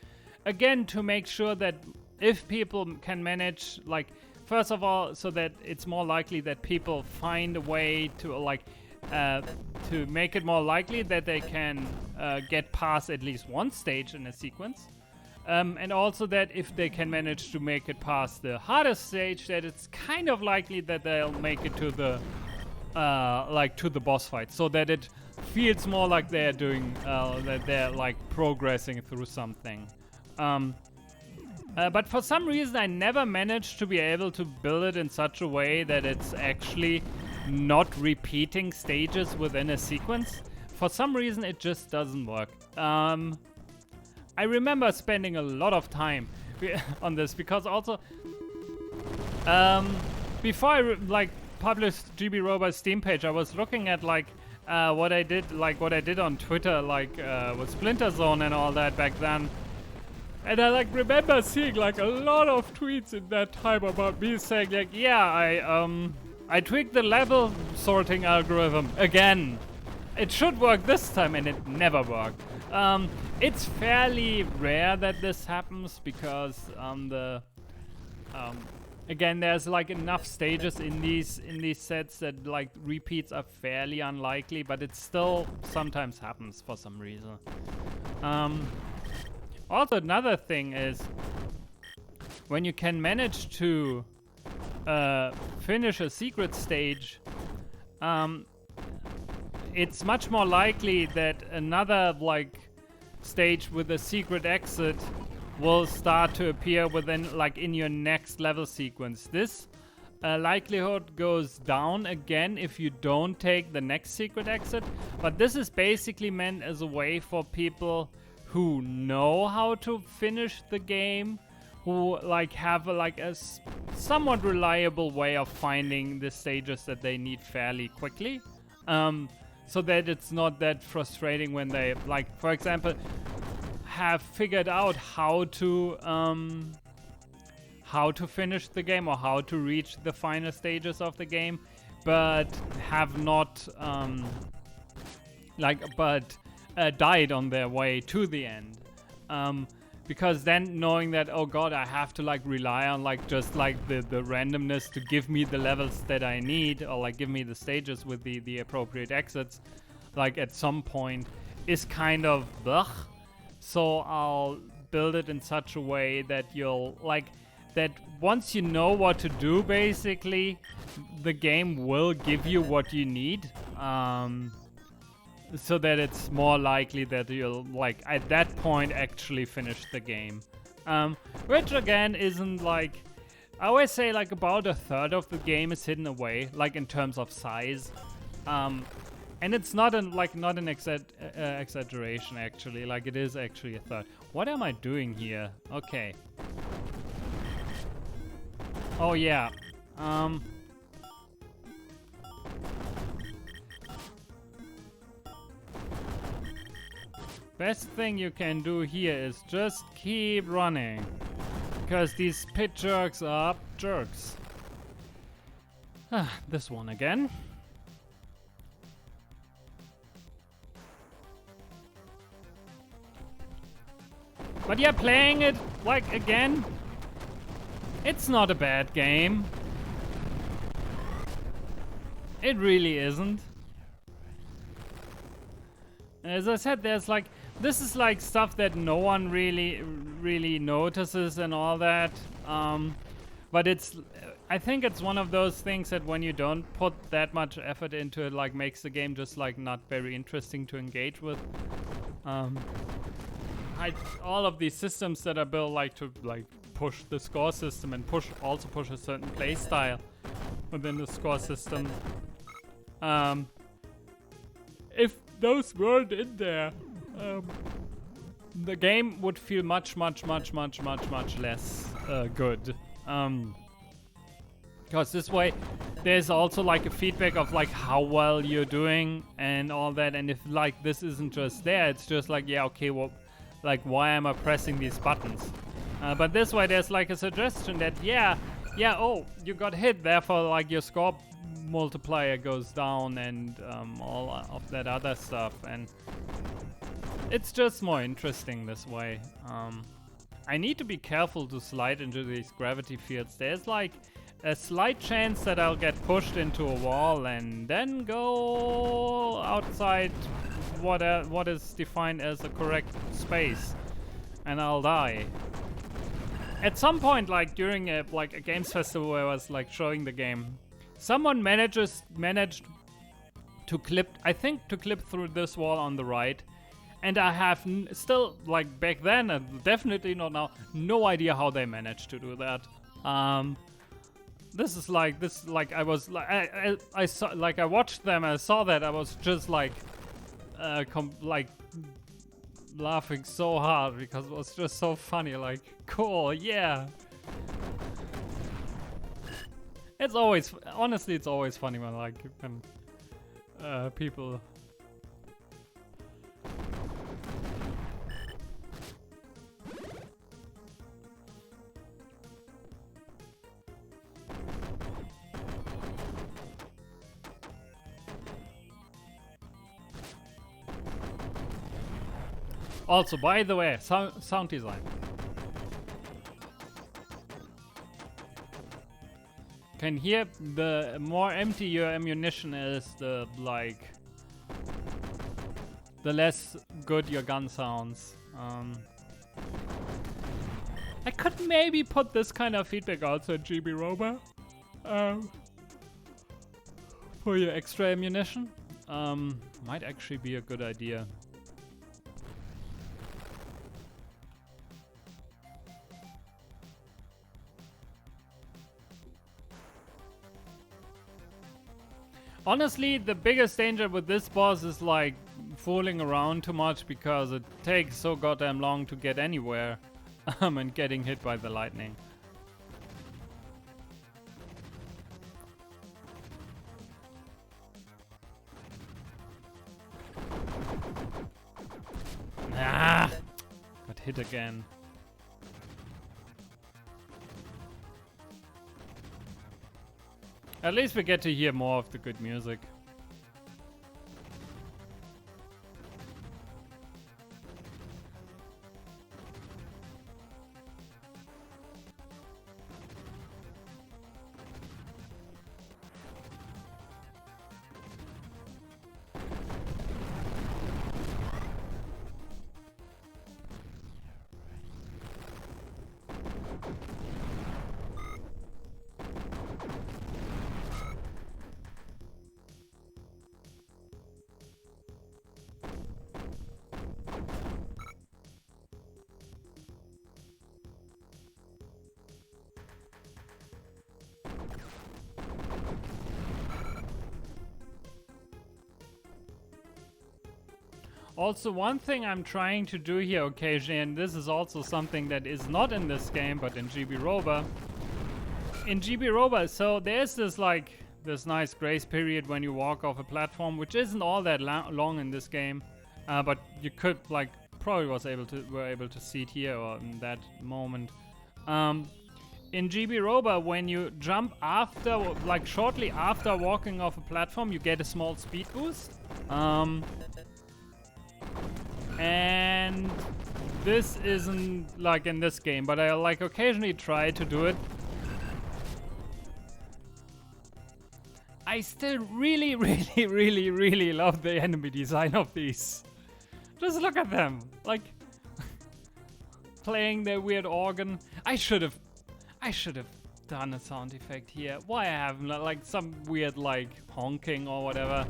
Again, to make sure that if people can manage, like, first of all, so that it's more likely that people find a way to like to make it more likely that they can get past at least one stage in a sequence, and also that if they can manage to make it past the hardest stage, that it's kind of likely that they'll make it to the to the boss fight, so that it feels more like they're doing that they're like progressing through something. But for some reason I never managed to be able to build it in such a way that it's actually not repeating stages within a sequence. For some reason it just doesn't work. I remember spending a lot of time on this because also before I published GB Robot's Steam page, I was looking at what I did on Twitter, with Splinter Zone and all that back then. And I remember seeing a lot of tweets in that time about me saying yeah, I tweaked the level sorting algorithm again. It should work this time, and it never worked. It's fairly rare that this happens because again, there's like enough stages in these sets that like repeats are fairly unlikely, but it still sometimes happens for some reason. Also, another thing is when you can manage to finish a secret stage, it's much more likely that another like stage with a secret exit will start to appear within like in your next level sequence. This likelihood goes down again if you don't take the next secret exit, but this is basically meant as a way for people who know how to finish the game, who like have a somewhat reliable way of finding the stages that they need fairly quickly, so that it's not that frustrating when they, like, for example, have figured out how to finish the game or how to reach the final stages of the game, but have not died on their way to the end. Because then knowing that, oh god, I have to like rely on like just like the randomness to give me the levels that I need, or like give me the stages with the appropriate exits, like at some point, is kind of blech. So I'll build it in such a way that you'll like that once you know what to do, basically the game will give you what you need, so that it's more likely that you'll like at that point actually finish the game, which again isn't like, I always say like about a third of the game is hidden away, like in terms of size, and it's not an exaggeration actually, like it is actually a third. What am I doing here? Okay. Oh yeah. Best thing you can do here is just keep running, because these pit jerks are jerks. This one again. But yeah, playing it, like, again, it's not a bad game. It really isn't. As I said, there's like, this is like stuff that no one really notices and all that. But it's, I think it's one of those things that when you don't put that much effort into it, like makes the game just like not very interesting to engage with. All of these systems that are built like to like push the score system and push a certain play style within the score system. If those weren't in there, the game would feel much less good. Because this way, there's also like a feedback of like how well you're doing and all that. And if like this isn't just there, it's just like, yeah, okay, well, like why am I pressing these buttons? But this way, there's like a suggestion that oh, you got hit, therefore like your score multiplier goes down and all of that other stuff, and it's just more interesting this way. I need to be careful to slide into these gravity fields. There's like a slight chance that I'll get pushed into a wall and then go outside what is defined as a correct space, and I'll die. At some point, like during a games festival where I was like showing the game, someone managed to clip through this wall on the right, and I have still, like back then and definitely not now, no idea how they managed to do that. I saw, like I watched them and I saw that, I was just like laughing so hard because it was just so funny. Like, cool, yeah. It's always, honestly, it's always funny when people. Also, by the way, sound design. Can hear the more empty your ammunition is, the like the less good your gun sounds. I could maybe put this kind of feedback also in GB Rover for your extra ammunition. Might actually be a good idea. Honestly, the biggest danger with this boss is like fooling around too much because it takes so goddamn long to get anywhere and getting hit by the lightning. Ah! Got hit again. At least we get to hear more of the good music. Also, one thing I'm trying to do here occasionally, and this is also something that is not in this game, but in GB Rover. In GB Rover, so there's this like, this nice grace period when you walk off a platform, which isn't all that long in this game. But you could, like, probably were able to see it here or in that moment. In GB Rover, when you jump after, like shortly after walking off a platform, you get a small speed boost. And this isn't like in this game, but I like occasionally try to do it. I still really love the enemy design of these. Just look at them, like playing their weird organ. I should have done a sound effect here. Why I haven't, like some weird like honking or whatever.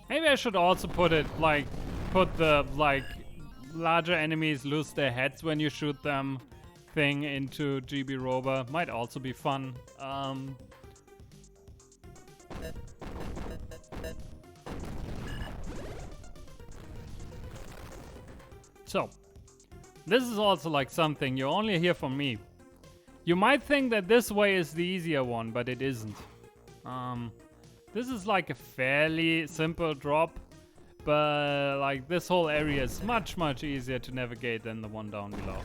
Maybe I should also put the like larger enemies lose their heads when you shoot them thing into GB Rover. Might also be fun. So, this is also like something you only hear from me. You might think that this way is the easier one, but it isn't. This is like a fairly simple drop, but like this whole area is much easier to navigate than the one down below.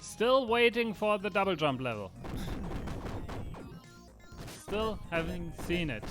Still waiting for the double jump level. Still haven't seen it.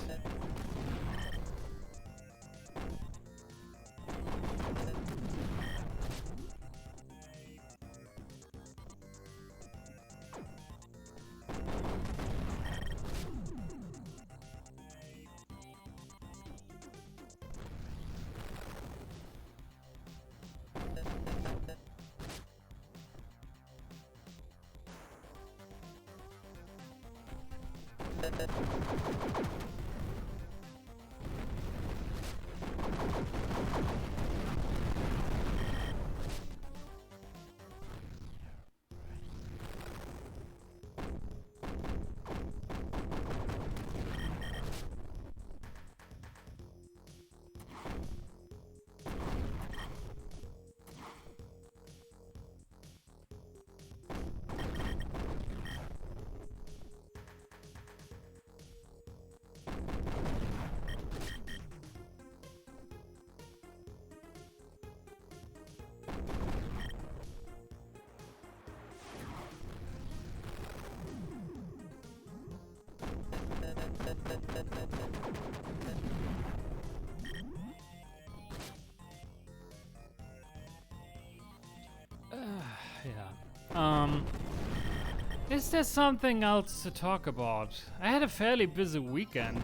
Yeah. Is there something else to talk about? I had a fairly busy weekend.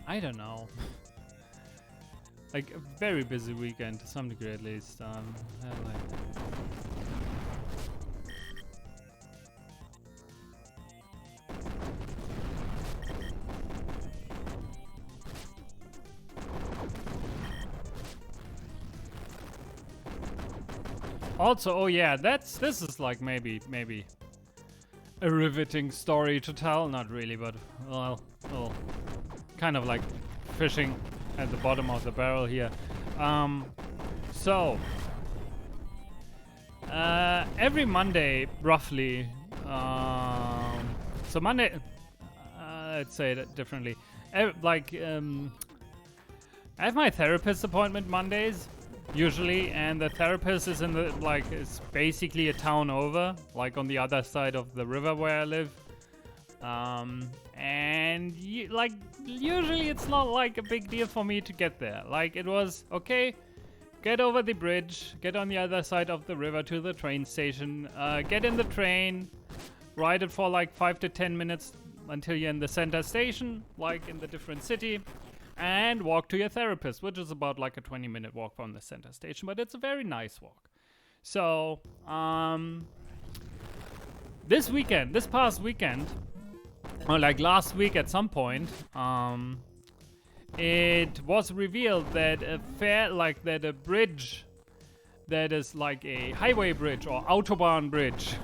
I don't know. Like a very busy weekend to some degree at least. Also, oh yeah, this is like maybe a riveting story to tell. Not really, but well, kind of like fishing at the bottom of the barrel here. So every Monday, roughly. So Monday, let's say it differently. I have my therapist appointment Mondays. Usually, and the therapist is is basically a town over, like on the other side of the river where I live. And usually it's not like a big deal for me to get there. Like it was, okay, get over the bridge, get on the other side of the river to the train station, get in the train, ride it for like 5 to 10 minutes until you're in the center station, like in the different city. And walk to your therapist, which is about like a 20-minute walk from the center station, but it's a very nice walk. So, this past weekend, or like last week at some point, it was revealed that a bridge that is like a highway bridge or Autobahn bridge,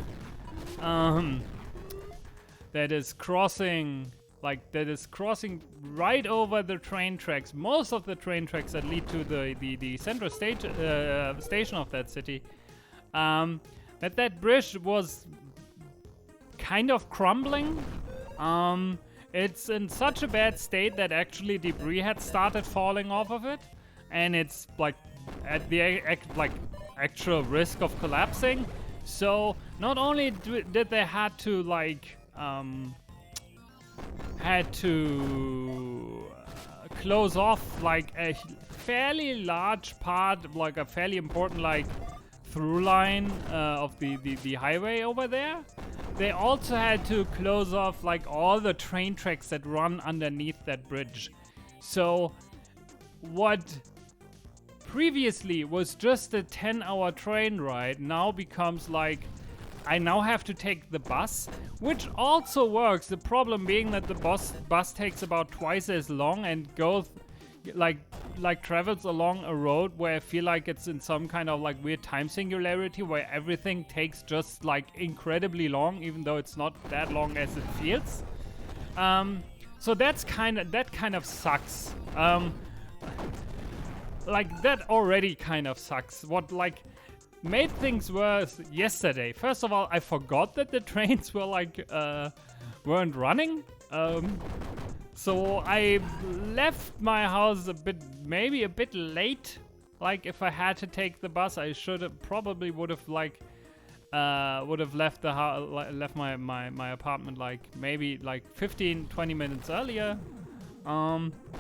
that is crossing right over the train tracks, most of the train tracks that lead to the central station of that city, that bridge was kind of crumbling. It's in such a bad state that actually debris had started falling off of it, and it's like at the actual risk of collapsing. So not only did they had to close off like a fairly large part, like a fairly important through line of the highway over there. They also had to close off like all the train tracks that run underneath that bridge. So what previously was just a 10-hour train ride now becomes like I now have to take the bus, which also works. The problem being that the bus takes about twice as long and goes travels along a road where I feel like it's in some kind of like weird time singularity where everything takes just like incredibly long, even though it's not that long as it feels. So that kind of sucks. Like that already kind of sucks. What made things worse yesterday. First of all, I forgot that the trains were weren't running. So I left my house maybe a bit late. Like if I had to take the bus, I probably would have left left my apartment maybe 15-20 minutes earlier.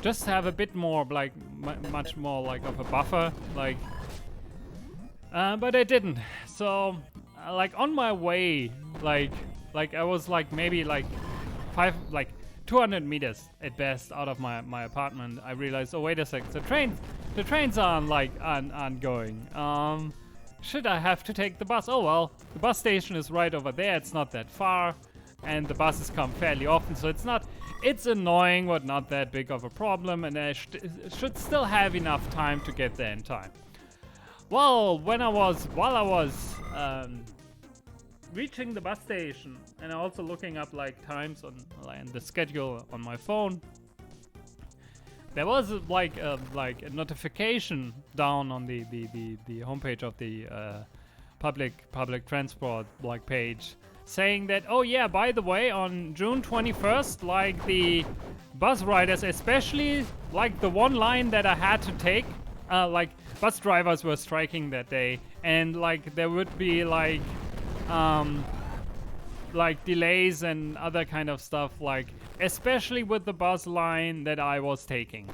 Just to have a bit more much more of a buffer but I didn't. So on my way I was maybe 200 meters at best out of my apartment. I realized, oh wait a sec, the trains aren't going. Should I have to take the bus? Oh well, the bus station is right over there. It's not that far, and the buses come fairly often, so it's annoying but not that big of a problem, and I should still have enough time to get there in time. Well, while I was reaching the bus station and also looking up times on the schedule on my phone, there was a notification down on the homepage of the public transport page saying that, oh yeah, by the way, on June 21st, the bus riders, especially the one line that I had to take, bus drivers were striking that day, and there would be like delays and other kind of stuff, like especially with the bus line that I was taking.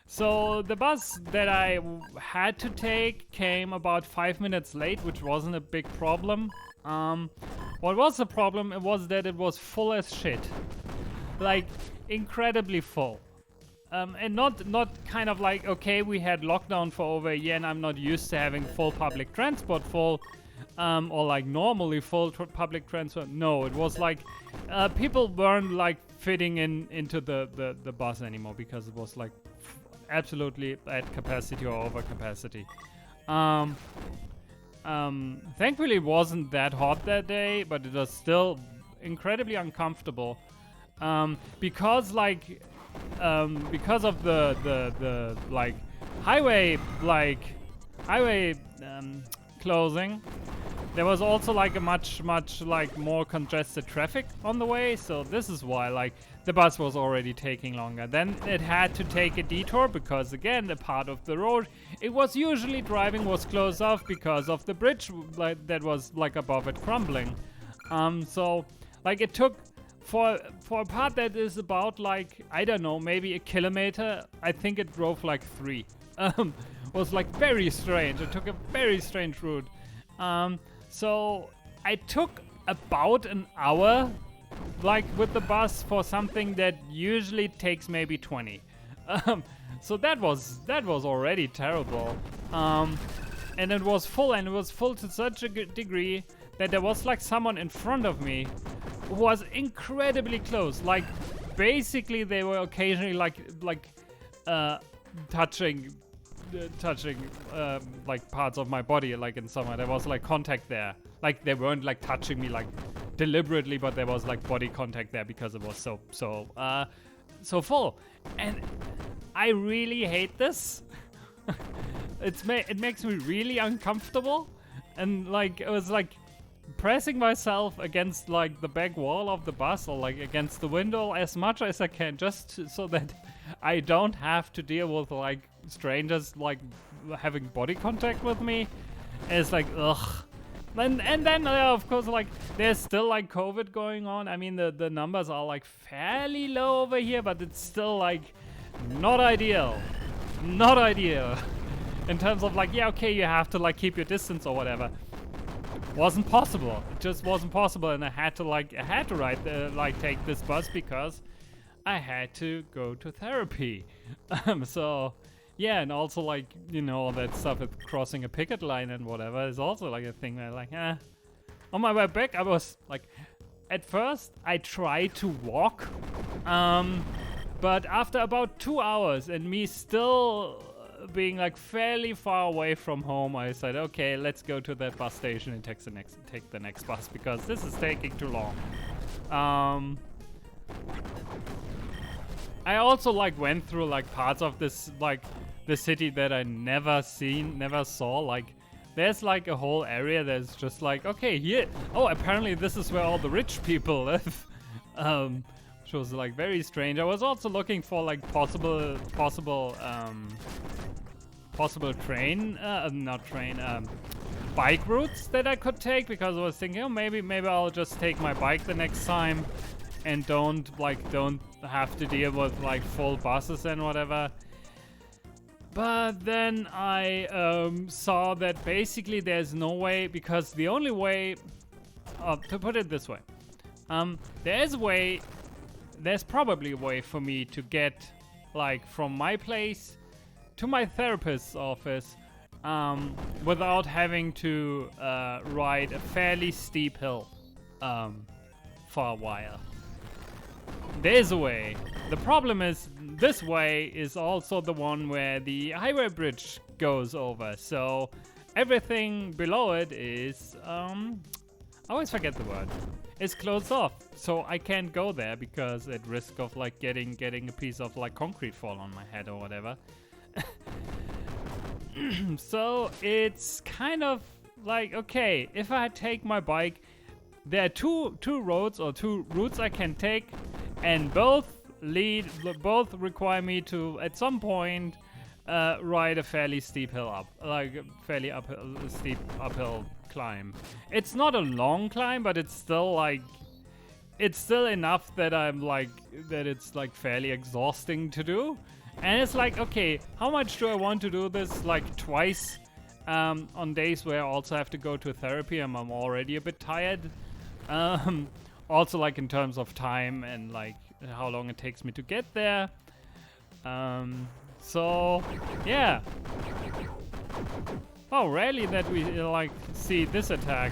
So the bus that I had to take came about 5 minutes late, which wasn't a big problem. What was the problem? It was that it was full as shit, like incredibly full. And not kind of like, okay, we had lockdown for over a year and I'm not used to having full public transport full, or like normally full public transport. No, it was like people weren't like fitting into the bus anymore because it was like absolutely at capacity or over capacity. Thankfully it wasn't that hot that day, but it was still incredibly uncomfortable, because of the like highway closing. There was also like a much like more congested traffic on the way, so this is why like the bus was already taking longer. Then it had to take a detour because again the part of the road it was usually driving was closed off because of the bridge that was like above it crumbling. So like it took for a part that is about like, I don't know, maybe a kilometer, I think it drove like 3. Was like very strange. It took a very strange route. So I took about an hour like with the bus for something that usually takes maybe 20. So that was already terrible. And it was full, and it was full to such a good degree that there was like someone in front of me who was incredibly close. Like basically they were occasionally like touching like parts of my body, like in somewhere there was like contact there. Like they weren't like touching me like deliberately, but there was like body contact there because it was so full. And I really hate this. It makes me really uncomfortable, and like it was like pressing myself against like the back wall of the bus or like against the window as much as I can, just so that I don't have to deal with like strangers like having body contact with me. It's like ugh. And then of course like there's still like COVID going on. I mean the numbers are like fairly low over here, but it's still like not ideal in terms of like, yeah, okay, you have to like keep your distance or whatever. Wasn't possible. It just wasn't possible, and I had to ride take this bus because I had to go to therapy. So yeah, and also like, you know, all that stuff with crossing a picket line and whatever is also like a thing where like on my way back I was like, at first I tried to walk, but after about 2 hours and me still being like fairly far away from home, I said, okay, let's go to that bus station and take the next bus because this is taking too long. I also like went through like parts of this like the city that I never saw. Like there's like a whole area that's just like, okay, here, oh, apparently this is where all the rich people live. Which was like very strange. I was also looking for like possible bike routes that I could take, because I was thinking, oh, maybe I'll just take my bike the next time and don't have to deal with like full buses and whatever. But then I saw that basically there's no way, because the only way, to put it this way, there's probably a way for me to get like from my place to my therapist's office without having to ride a fairly steep hill for a while. There's a way. The problem is this way is also the one where the highway bridge goes over, so everything below it is I always forget the word. It's closed off, so I can't go there because at risk of like getting a piece of like concrete fall on my head or whatever. So it's kind of like, okay, if I take my bike, there are two roads or two routes I can take, and both require me to at some point ride a fairly steep hill up, like a fairly steep uphill climb. It's not a long climb, but it's still like, it's still enough that I'm like, that it's like fairly exhausting to do. And it's like, okay, how much do I want to do this like twice on days where I also have to go to therapy and I'm already a bit tired? Also like in terms of time and like how long it takes me to get there. So yeah. Oh, rarely that we like see this attack.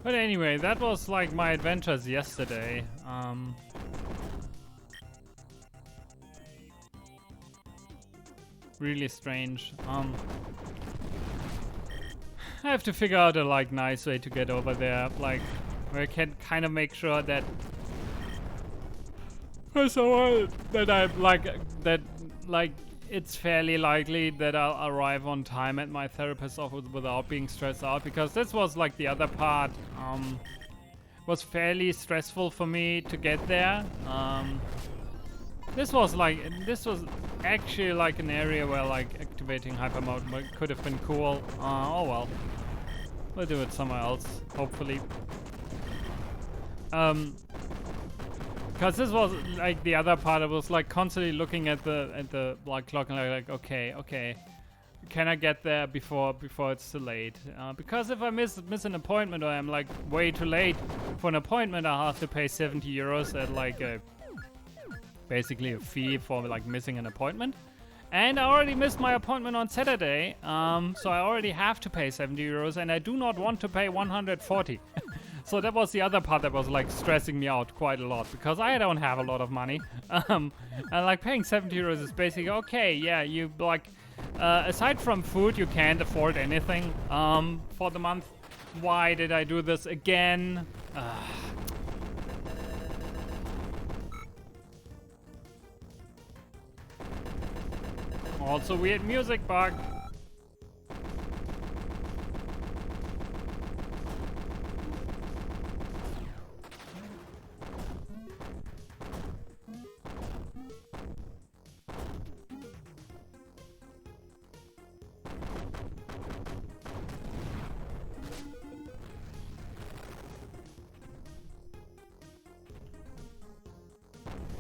But anyway, that was like my adventures yesterday. Really strange. I have to figure out a like nice way to get over there, like where I can kind of make sure that that I'm like it's fairly likely that I'll arrive on time at my therapist's office without being stressed out, because this was like the other part was fairly stressful for me to get there. This was actually like an area where like activating hyper mode could have been cool. Oh well, we'll do it somewhere else, hopefully. Because this was like the other part. I was like constantly looking at the like clock and like okay, can I get there before it's too late? Because if I miss an appointment or I'm like way too late for an appointment, I'll have to pay 70 euros at like basically a fee for like missing an appointment. And I already missed my appointment on Saturday, so I already have to pay 70 euros, and I do not want to pay 140. So that was the other part that was like stressing me out quite a lot, because I don't have a lot of money. And like paying 70 euros is basically okay. Yeah, you like aside from food, you can't afford anything for the month. Why did I do this again? Also weird music bug.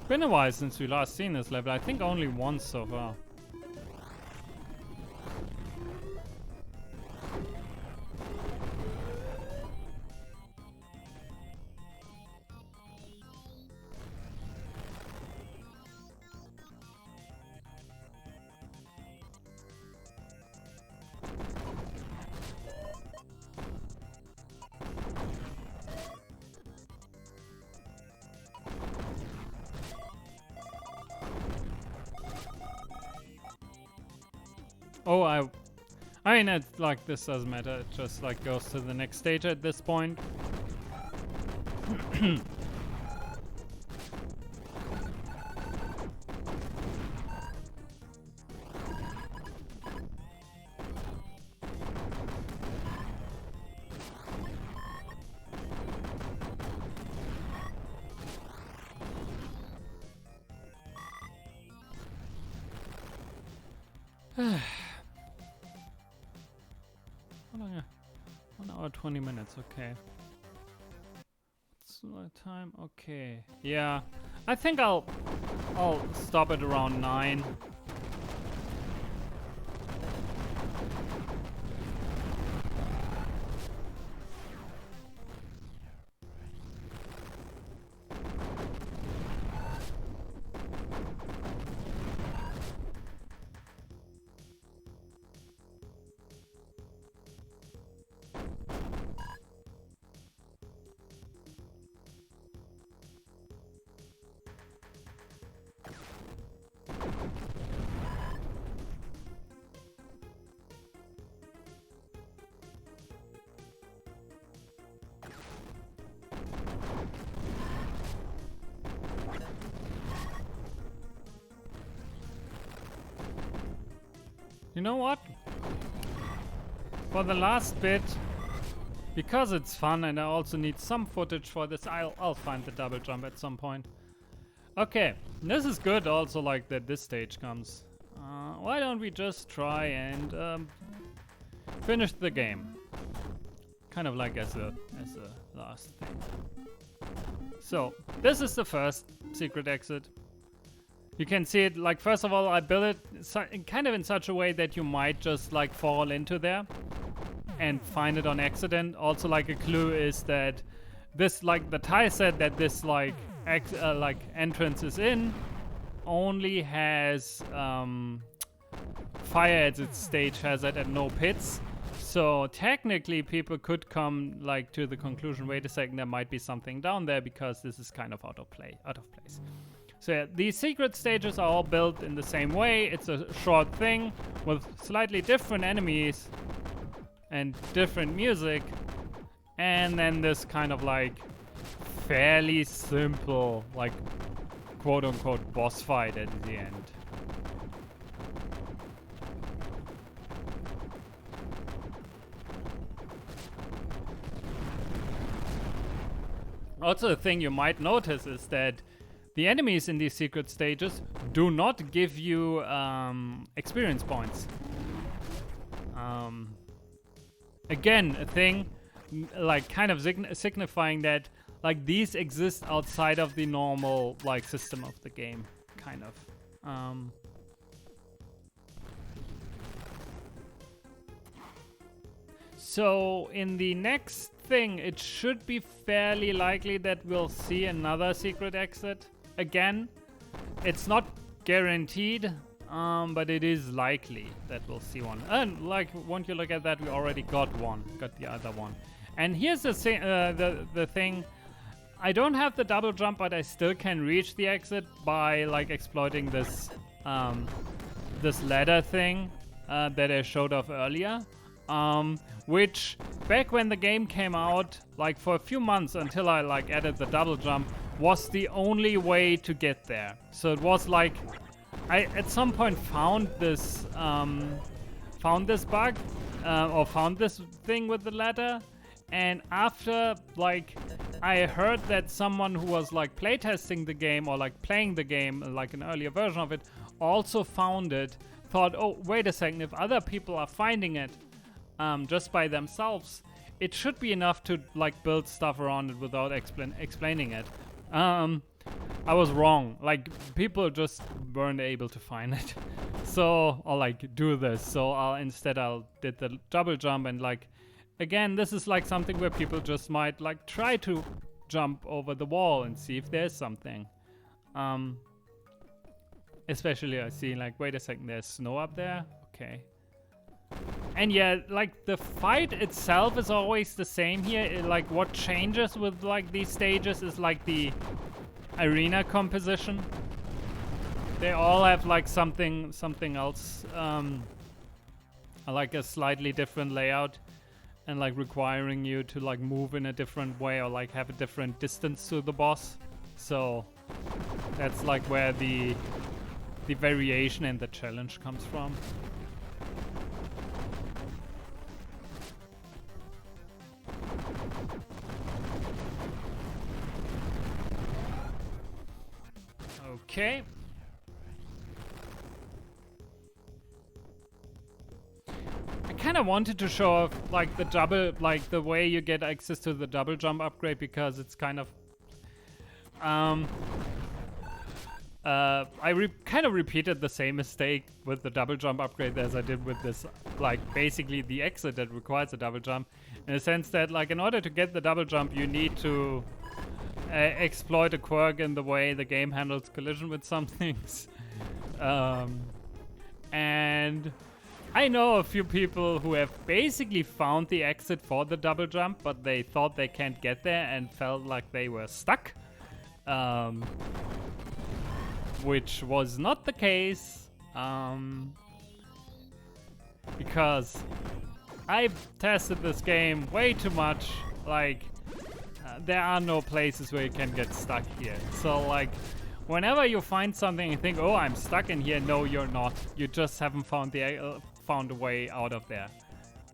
Been a while since we last seen this level. I think only once so far. Oh, I mean, it's like, this doesn't matter. It just like goes to the next stage at this point. How long? 1 hour 20 minutes. Okay. What's the time? Okay. Yeah. I think I'll stop at around 9. You know what? For the last bit, because it's fun and I also need some footage for this, I'll find the double jump at some point. Okay, this is good also, like that this stage comes. Why don't we just try and finish the game? Kind of like as a last thing. So, this is the first secret exit. You can see it, like, first of all, I built it kind of in such a way that you might just, like, fall into there and find it on accident. Also, like, a clue is that this, like, the tie set that this, like, entrance is in only has fire exit stage has it and no pits. So technically people could come like to the conclusion, wait a second, there might be something down there because this is kind of out of place. So yeah, these secret stages are all built in the same way. It's a short thing with slightly different enemies and different music, and then this kind of like fairly simple, like quote-unquote boss fight at the end. Also, a thing you might notice is that the enemies in these secret stages do not give you experience points. Again, a thing like kind of signifying that like these exist outside of the normal like system of the game, kind of. So in the next thing, it should be fairly likely that we'll see another secret exit again. It's not guaranteed, but it is likely that we'll see one. And like, once you look at that, we already got the other one. And here's the thing. I don't have the double jump, but I still can reach the exit by like exploiting this this ladder thing that I showed off earlier. Which back when the game came out, like for a few months until I like added the double jump, was the only way to get there. So it was like I at some point found this bug or found this thing with the ladder, and after like I heard that someone who was like playtesting the game or like playing the game, like an earlier version of it, also found it, thought, oh wait a second, if other people are finding it just by themselves, it should be enough to like build stuff around it without explaining it. I was wrong. Like people just weren't able to find it, so I'll like do this. So I'll did the double jump, and like again, this is like something where people just might like try to jump over the wall and see if there's something. Especially I see like, wait a second, there's snow up there. Okay. And yeah, like the fight itself is always the same here. Like what changes with like these stages is like the arena composition. They all have like something else, like a slightly different layout, and like requiring you to like move in a different way or like have a different distance to the boss. So that's like where the variation and the challenge comes from. Okay. I kind of wanted to show off like the double, like the way you get access to the double jump upgrade, because it's kind of I kind of repeated the same mistake with the double jump upgrade as I did with this, like basically the exit that requires a double jump, in the sense that like in order to get the double jump you need to exploit a quirk in the way the game handles collision with some things. And I know a few people who have basically found the exit for the double jump, but they thought they can't get there and felt like they were stuck. Which was not the case, because I've tested this game way too much. Like, there are no places where you can get stuck here. So like, whenever you find something and think, oh, I'm stuck in here, no, you're not. You just haven't found a way out of there.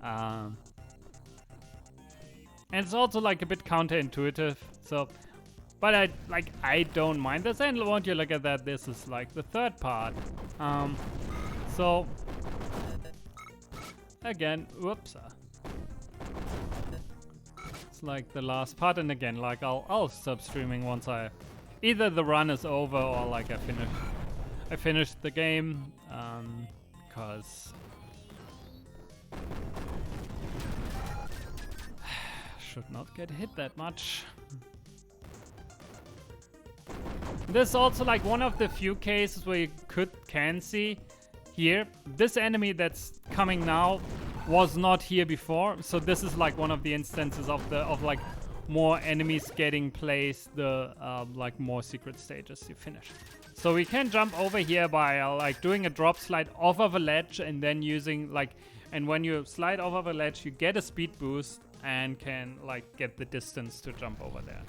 And it's also like a bit counterintuitive. So, but I don't mind this. And won't you look at that? This is like the third part. So again, whoops. It's like the last part, and again, like I'll stop streaming once either the run is over or like I finished the game, because should not get hit that much. This is also like one of the few cases where you can see here, this enemy that's coming now was not here before, so this is like one of the instances of like more enemies getting placed, the like more secret stages you finish. So we can jump over here by like doing a drop slide off of a ledge and then using like, and when you slide off of a ledge you get a speed boost and can like get the distance to jump over there.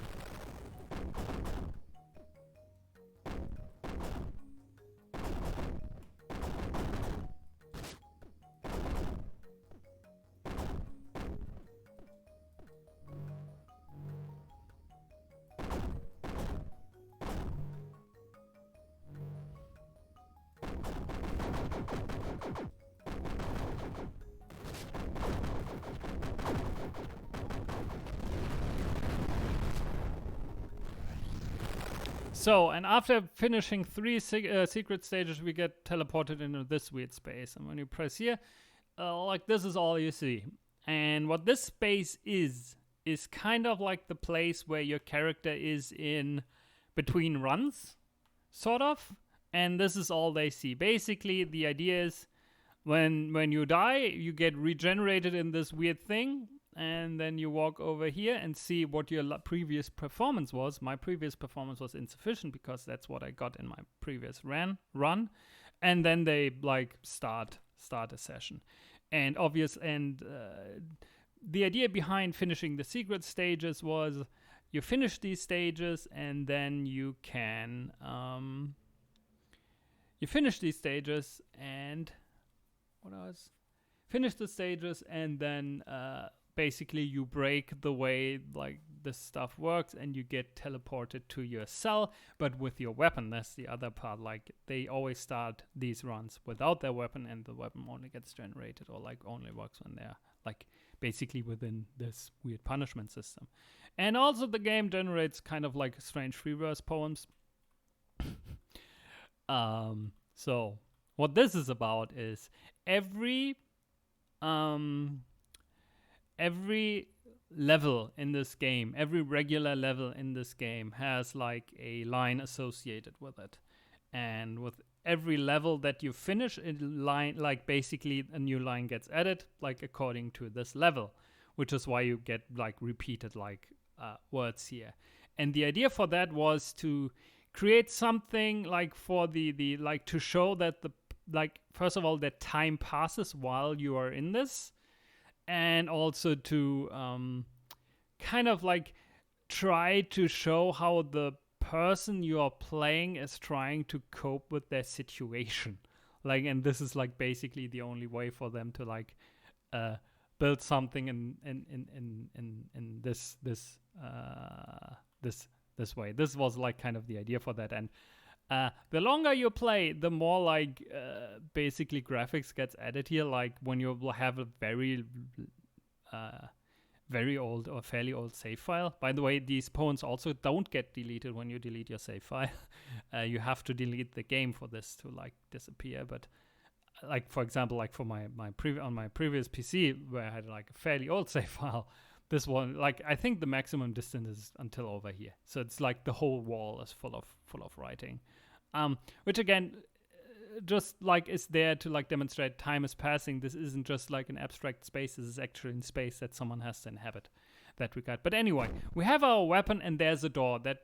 So, and after finishing 3 secret stages, we get teleported into this weird space. And when you press here, like this is all you see. And what this space is kind of like the place where your character is in between runs, sort of. And this is all they see. Basically, the idea is when you die, you get regenerated in this weird thing. And then you walk over here and see what your previous performance was. My previous performance was insufficient because that's what I got in my previous run. And then they like start a session. And the idea behind finishing the secret stages was you finish these stages and then you can you finish these stages and what else? Finish the stages and then basically you break the way like this stuff works and you get teleported to your cell, but with your weapon. That's the other part. Like they always start these runs without their weapon, and the weapon only gets generated or like only works when they're like basically within this weird punishment system. And also the game generates kind of like strange free verse poems. So what this is about is every level in this game, every regular level in this game has like a line associated with it. And with every level that you finish, a line, like basically a new line gets added, like according to this level, which is why you get like repeated like words here. And the idea for that was to create something like for the like to show that the like first of all that time passes while you are in this, and also to kind of like try to show how the person you are playing is trying to cope with their situation. Like, and this is like basically the only way for them to like build something in this way. This was like kind of the idea for that. And the longer you play, the more like basically graphics gets added here. Like when you will have a very old or fairly old save file. By the way, these pawns also don't get deleted when you delete your save file. You have to delete the game for this to like disappear. But like, for example, like for my previous PC where I had like a fairly old save file, this one, like, I think the maximum distance is until over here. So it's like the whole wall is full of writing, which again, just like is there to like demonstrate time is passing. This isn't just like an abstract space. This is actually in space that someone has to inhabit that regard. But anyway, we have our weapon and there's a door that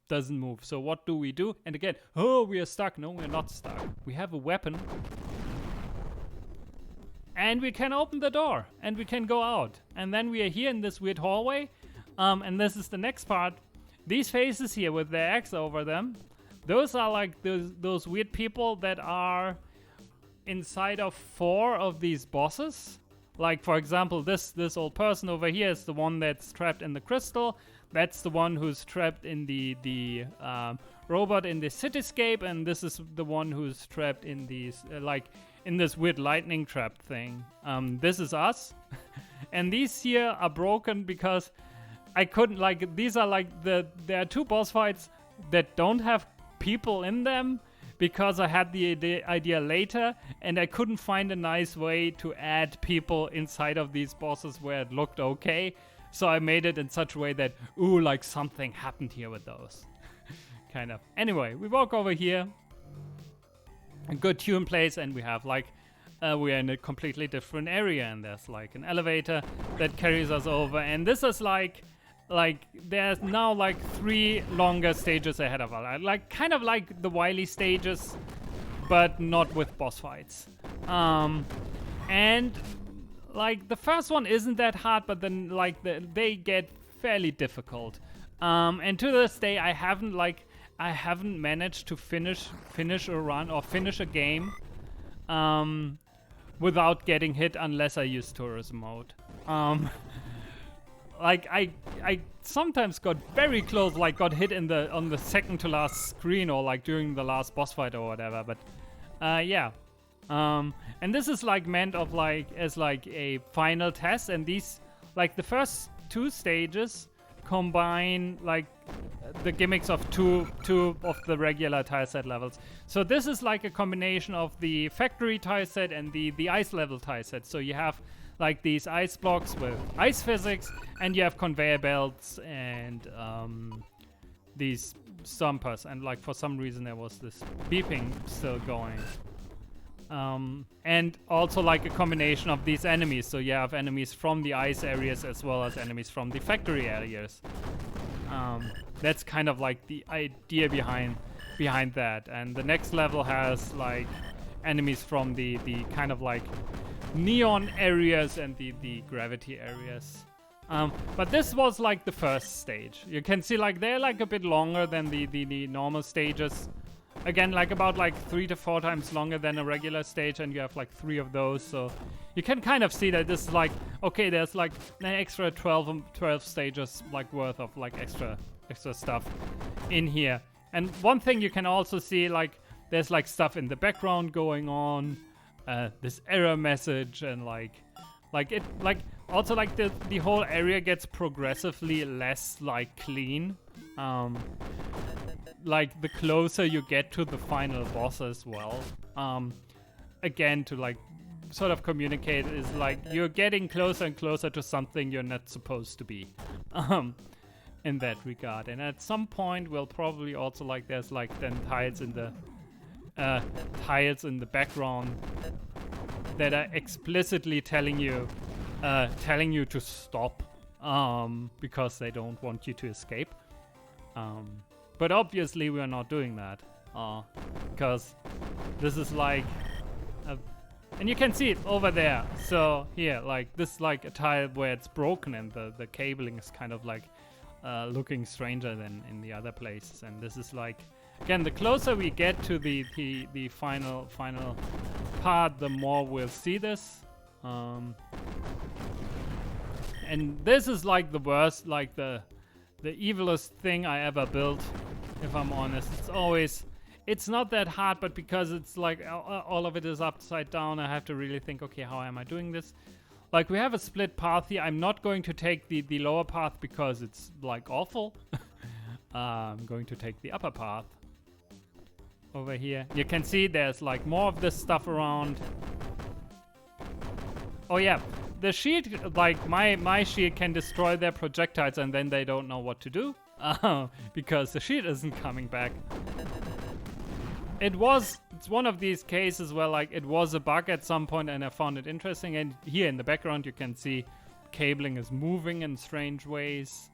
doesn't move. So what do we do? And again, oh, we are stuck. No, we're not stuck. We have a weapon. And we can open the door and we can go out. And then we are here in this weird hallway. And this is the next part. These faces here with their X over them, those are like those weird people that are inside of 4 of these bosses. Like, for example, this old person over here is the one that's trapped in the crystal. That's the one who's trapped in the robot in the cityscape. And this is the one who's trapped in these, in this weird lightning trap thing. This is us. And these here are broken because I couldn't, like, these are like there are 2 boss fights that don't have people in them because I had the idea later and I couldn't find a nice way to add people inside of these bosses where it looked okay. So I made it in such a way that, ooh, like something happened here with those. Kind of. Anyway, we walk over here. A good tune plays and we have like, we're in a completely different area and there's like an elevator that carries us over. And this is like there's now like 3 longer stages ahead of us. Like kind of like the Wily stages, but not with boss fights. And like the first one isn't that hard, but then like they get fairly difficult. And to this day, I haven't managed to finish a run or finish a game without getting hit unless I use tourism mode. Like I sometimes got very close, like got hit on the second to last screen or like during the last boss fight or whatever. But yeah. And this is like meant of like as like a final test, and these like the first 2 stages combine like the gimmicks of two of the regular tile set levels. So this is like a combination of the factory tile set and the ice level tile set. So you have like these ice blocks with ice physics, and you have conveyor belts and these stumpers, and like for some reason there was this beeping still going. And also like a combination of these enemies. So you have enemies from the ice areas as well as enemies from the factory areas. That's kind of like the idea behind that. And the next level has like enemies from the kind of like neon areas and the gravity areas. But this was like the first stage. You can see like they're like a bit longer than the normal stages. Again, like about like 3 to 4 times longer than a regular stage, and you have like 3 of those. So you can kind of see that this is like, okay, there's like an extra 12 stages like worth of like extra stuff in here. And one thing you can also see, like there's like stuff in the background going on, this error message, and like it like also like the whole area gets progressively less like clean. Like the closer you get to the final boss as well. Again, to like sort of communicate is like you're getting closer and closer to something you're not supposed to be. In that regard. And at some point we'll probably also like there's like then tiles in the background that are explicitly telling you to stop because they don't want you to escape. But obviously we are not doing that because this is like and you can see it over there. So here, like this, like a tile where it's broken and the cabling is kind of like looking stranger than in the other places. And this is like, again, the closer we get to the final part, the more we'll see this. And this is like the worst, like the evilest thing I ever built, if I'm honest. It's not that hard, but because it's like all of it is upside down, I have to really think, okay, how am I doing this? Like, we have a split path here. I'm not going to take the lower path because it's, like, awful. I'm going to take the upper path over here. You can see there's, like, more of this stuff around. Oh, yeah. The shield, like, my shield can destroy their projectiles and then they don't know what to do. Because the shield isn't coming back. It's one of these cases where, like, it was a bug at some point and I found it interesting. And here in the background you can see cabling is moving in strange ways.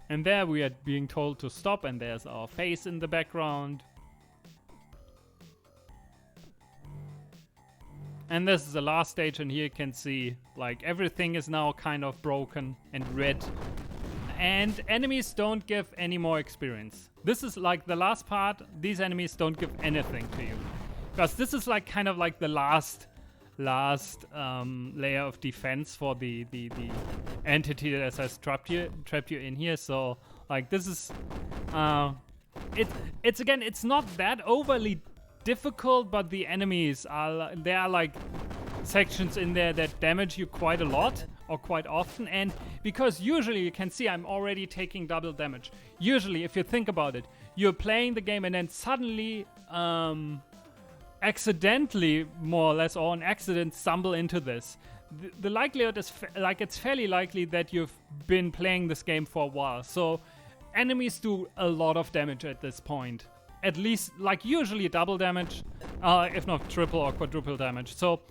And there we are being told to stop, and there's our face in the background. And this is the last stage, and here you can see, like, everything is now kind of broken and red. And enemies don't give any more experience. This is like the last part. These enemies don't give anything to you. Because this is like kind of like the last layer of defense for the entity that has trapped you in here. So like this is it's not that overly difficult, but the enemies there are like sections in there that damage you quite a lot or quite often, and because usually you can see I'm already taking double damage. Usually, if you think about it, you're playing the game and then suddenly accidentally, more or less, or an accident, stumble into this. The likelihood is it's fairly likely that you've been playing this game for a while. So enemies do a lot of damage at this point. At least, like, usually double damage, if not triple or quadruple damage. So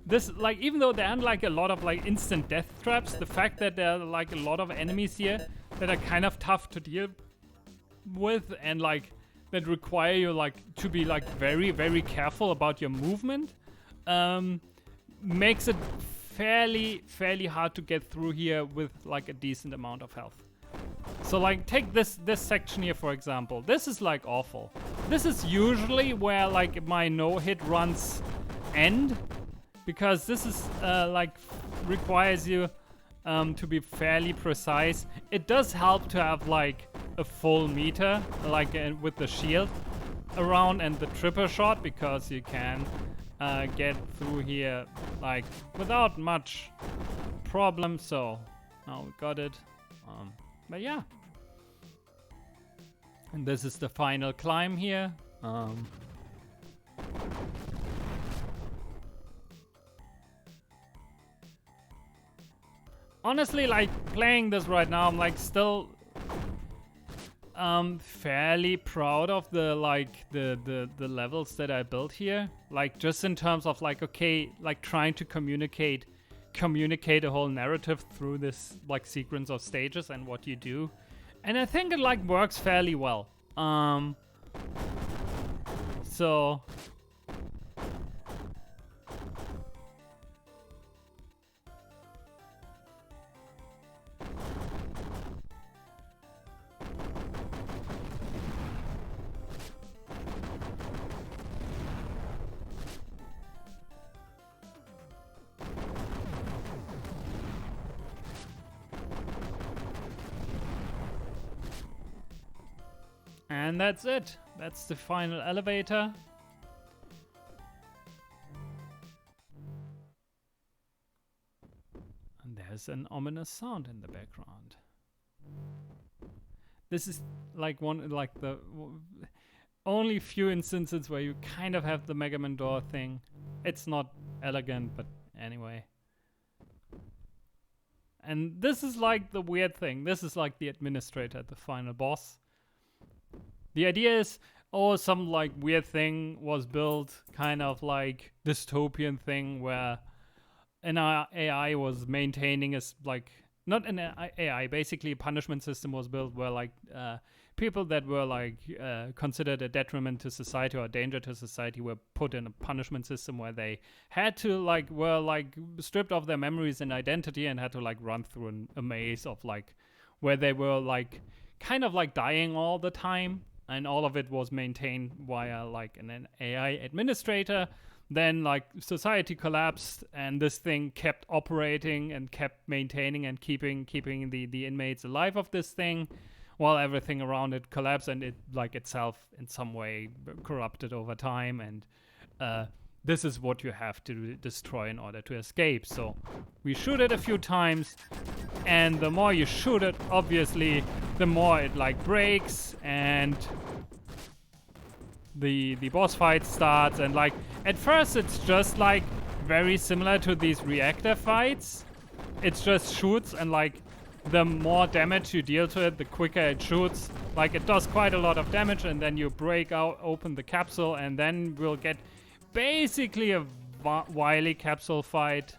this, like, even though there aren't like a lot of like instant death traps, the fact that there are like a lot of enemies here that are kind of tough to deal with and like that require you like to be like very, very careful about your movement, makes it fairly hard to get through here with like a decent amount of health. So like take this section here for example. This is like awful. This is usually where like my no-hit runs end, because this is like requires you to be fairly precise. It does help to have like a full meter, like with the shield around and the triple shot, because you can get through here like without much problem. So now we got it. But yeah, and this is the final climb here. Honestly, like playing this right now, I'm like still fairly proud of the the levels that I built here. Like just in terms of like, okay, like trying to communicate a whole narrative through this like sequence of stages and what you do. And I think it like works fairly well. So and that's it. That's the final elevator. And there's an ominous sound in the background. This is like the only few instances where you kind of have the Mega Man door thing. It's not elegant, but anyway. And this is like the weird thing. This is like the administrator, the final boss. The idea is, oh, some like weird thing was built, kind of like dystopian thing where an AI was maintaining like, not an AI, basically a punishment system was built where like people that were like considered a detriment to society or a danger to society were put in a punishment system where they had to like, were like stripped of their memories and identity and had to like run through a maze of like, where they were like kind of like dying all the time. And all of it was maintained via like an AI administrator. Then like society collapsed and this thing kept operating and kept maintaining and keeping the inmates alive of this thing. while everything around it collapsed and it like itself in some way corrupted over time, and this is what you have to destroy in order to escape. So we shoot it a few times, and the more you shoot it, obviously the more it like breaks, and the boss fight starts. And like at first it's just like very similar to these reactor fights. It's just shoots, and like the more damage you deal to it, the quicker it shoots. Like it does quite a lot of damage, and then you break out, open the capsule, and then we'll get basically a wily capsule fight.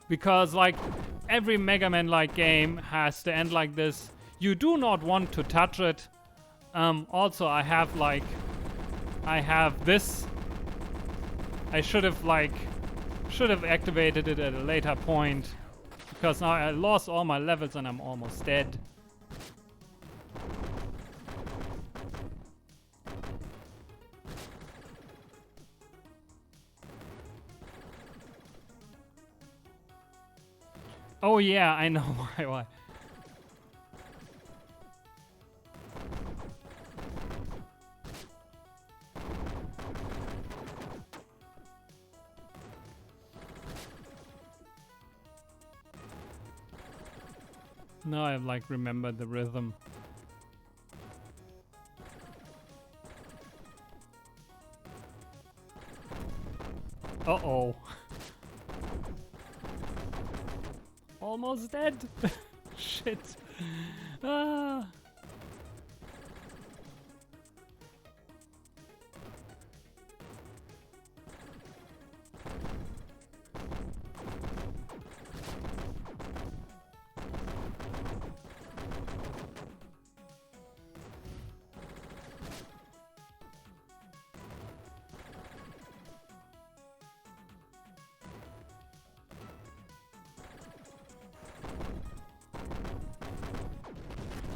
Because like every Mega Man like game has to end like this. You do not want to touch it. Also I have this. I should have activated it at a later point, because now I lost all my levels and I'm almost dead. Oh yeah, I know why. Now I've like remembered the rhythm. Uh-oh. Almost dead. Shit. Ah.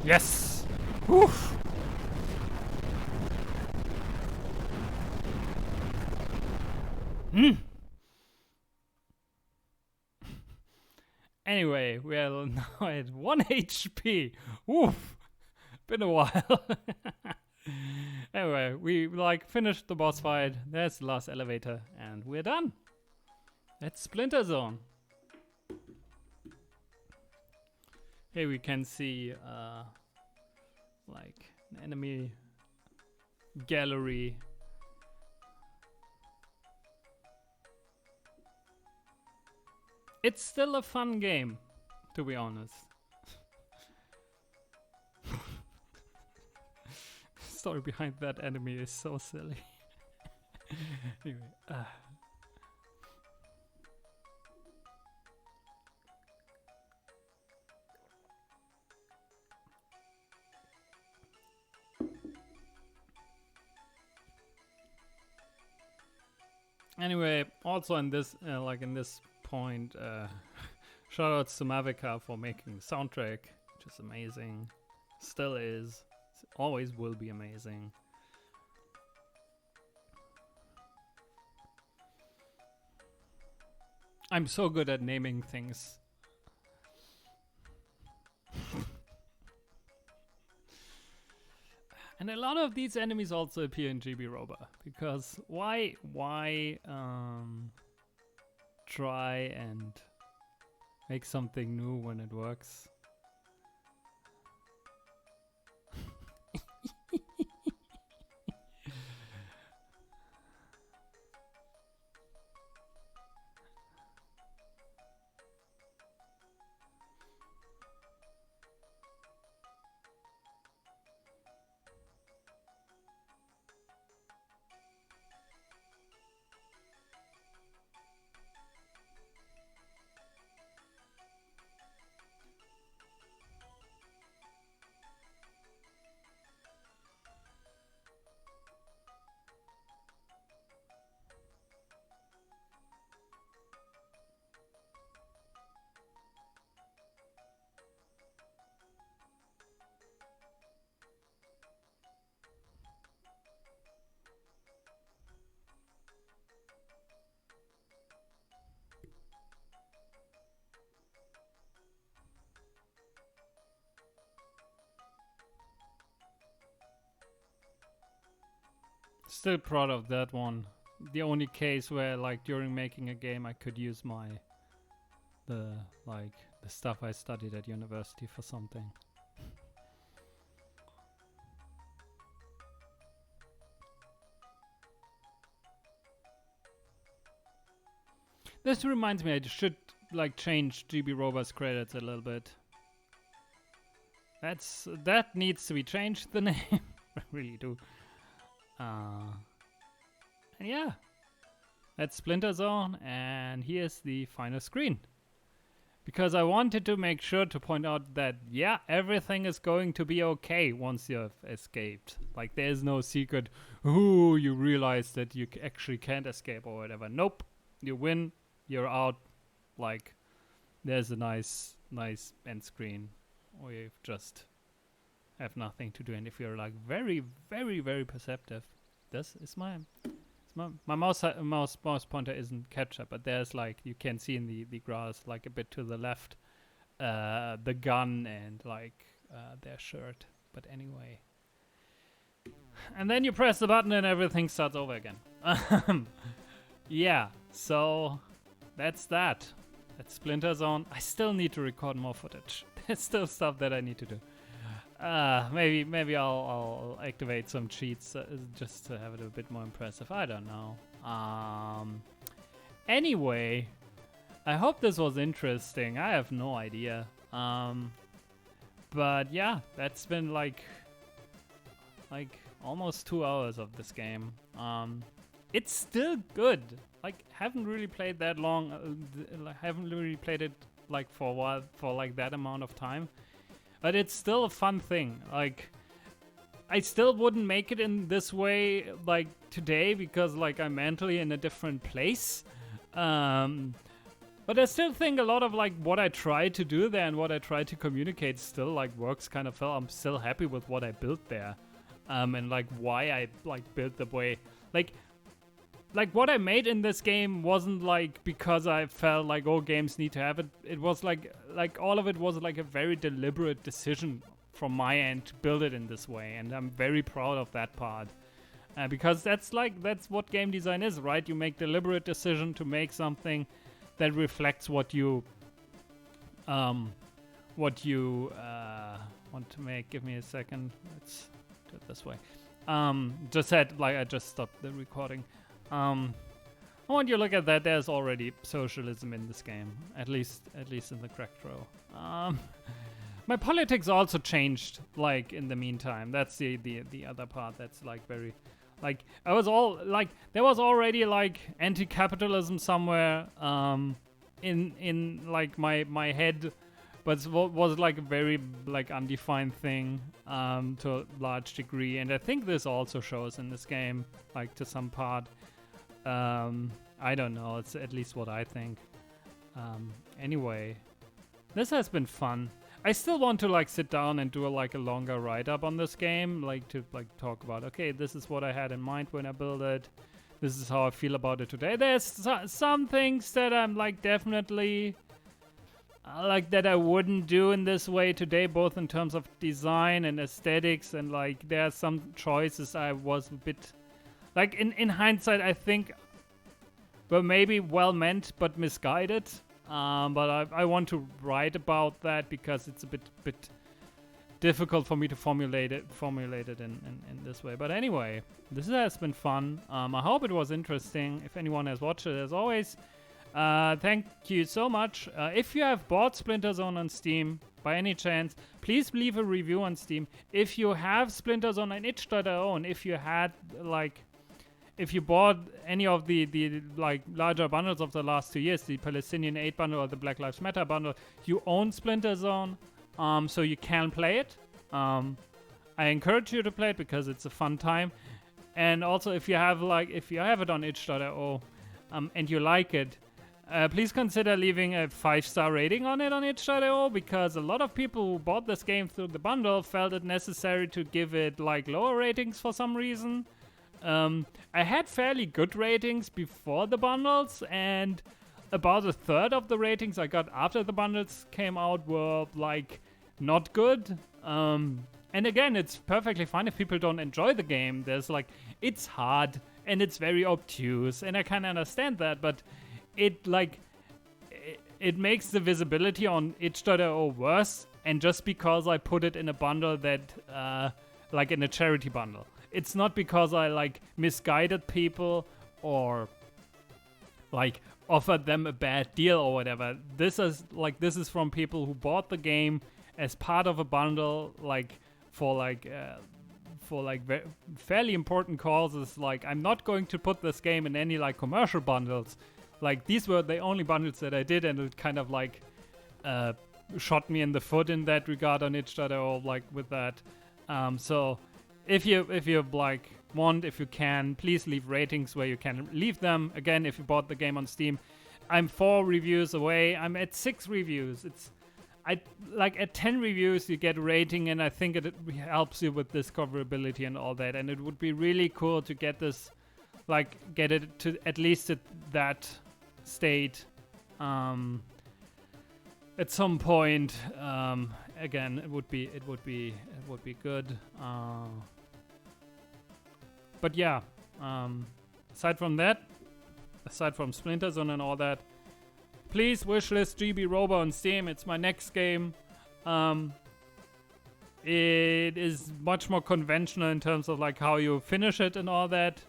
Yes! Oof! Anyway, we're now at 1 HP. Oof! Been a while. Anyway, we like finished the boss fight. There's the last elevator, and we're done. That's Splinter Zone. Here we can see like an enemy gallery. It's still a fun game, to be honest. Story behind that enemy is so silly. Anyway, Anyway, also in this, in this point, shoutouts to Mavica for making the soundtrack, which is amazing. Still is. Always will be amazing. I'm so good at naming things. And a lot of these enemies also appear in GB Roba, because why try and make something new when it works? Still proud of that one. The only case where, like, during making a game, I could use the stuff I studied at university for something. This reminds me, I should like change GB Rover's credits a little bit. That needs to be changed, the name. I really do. And yeah, that's Splinter Zone, and here's the final screen. Because I wanted to make sure to point out that, yeah, everything is going to be okay once you have escaped. Like, there's no secret, ooh, you realize that you actually can't escape or whatever. Nope, you win, you're out. Like, there's a nice end screen where you just have nothing to do. And if you're like very, very, very perceptive, this is my mouse pointer isn't captured, but there's like, you can see in the grass, like a bit to the left, the gun and like their shirt. But anyway, and then you press the button and everything starts over again. Yeah, so that's that. That's Splinter Zone. I still need to record more footage. There's still stuff that I need to do. Maybe I'll activate some cheats just to have it a bit more impressive. I don't know. Anyway, I hope this was interesting. I have no idea. But yeah, that's been like almost 2 hours of this game. It's still good. Like, haven't really played that long. Haven't really played it like for a while, for like that amount of time. But it's still a fun thing. Like, I still wouldn't make it in this way like today because like I'm mentally in a different place. But I still think a lot of like what I tried to do there and what I tried to communicate still like works kind of well. I'm still happy with what I built there. And like why I like built the way like what I made in this game wasn't like because I felt like all games need to have it. It was like all of it was like a very deliberate decision from my end to build it in this way, and I'm very proud of that part. Because that's what game design is, right? You make deliberate decision to make something that reflects what you want to make. Give me a second. Let's do it this way. Just said like I just stopped the recording. I want you to look at that. There's already socialism in this game, at least in the cracked row. My politics also changed, like in the meantime. That's the other part. That's like very, like I was all like there was already like anti-capitalism somewhere in like my head, but it was like a very like undefined thing to a large degree, and I think this also shows in this game, like to some part. I don't know, it's at least what I think. Anyway, this has been fun. I still want to like sit down and do a longer write-up on this game, like to like talk about, okay, this is what I had in mind when I built it. This is how I feel about it today. There's some things that I'm like definitely like that I wouldn't do in this way today, both in terms of design and aesthetics, and like there are some choices I was a bit like in hindsight I think were maybe well meant but misguided. But I want to write about that because it's a bit difficult for me to formulate it in this way. But anyway, this has been fun. I hope it was interesting. If anyone has watched it, as always, thank you so much. If you have bought Splinter Zone on Steam by any chance, please leave a review on Steam. If you have Splinter Zone on itch.io, and if you had if you bought any of the like larger bundles of the last 2 years, the Palestinian Aid bundle or the Black Lives Matter bundle, you own Splinter Zone, so you can play it. I encourage you to play it because it's a fun time. And also, if you have it on itch.io, and you like it, please consider leaving a 5-star rating on it on itch.io, because a lot of people who bought this game through the bundle felt it necessary to give it like lower ratings for some reason. I had fairly good ratings before the bundles, and about a third of the ratings I got after the bundles came out were like not good. And again, it's perfectly fine if people don't enjoy the game. There's like, it's hard and it's very obtuse, and I can understand that, but it like, it makes the visibility on itch.io worse, and just because I put it in a bundle that, like in a charity bundle. It's not because I like misguided people or like offered them a bad deal or whatever. This is from people who bought the game as part of a bundle, like for fairly important causes. Like, I'm not going to put this game in any like commercial bundles. Like, these were the only bundles that I did, and it kind of like shot me in the foot in that regard on itch.io, like with that. So if you like want, if you can, please leave ratings where you can leave them. Again, if you bought the game on Steam, I'm 4 reviews away. I'm at 6 reviews. At 10 reviews you get a rating, and I think it helps you with discoverability and all that. And it would be really cool to get this, like, get it to at least at that state at some point. Again, it would be good. But yeah, aside from Splinter Zone and all that, please wishlist GB Robo on Steam. It's my next game. It is much more conventional in terms of like how you finish it and all that.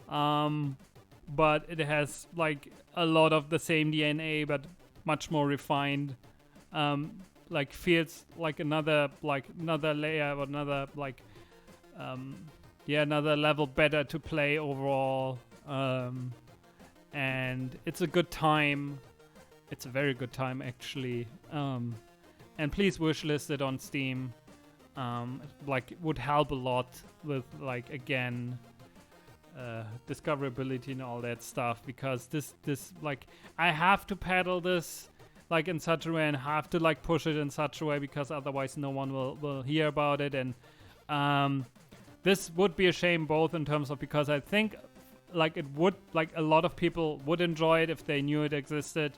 But it has like a lot of the same DNA, but much more refined. Like feels like another layer or another another level better to play overall. And it's a good time. It's a very good time, actually. And please wishlist it on Steam. It would help a lot with, like, again, discoverability and all that stuff, because this like, I have to paddle this like in such a way and have to like push it in such a way, because otherwise no one will hear about it. And this would be a shame, both in terms of, because I think like it would, like, a lot of people would enjoy it if they knew it existed,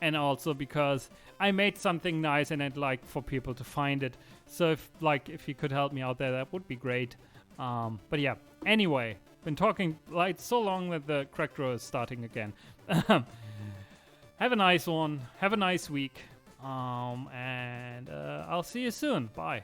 and also because I made something nice and I'd like for people to find it. So if you could help me out there, that would be great. But yeah, anyway, been talking like so long that the cracked row is starting again. Have a nice one. Have a nice week. And I'll see you soon. Bye.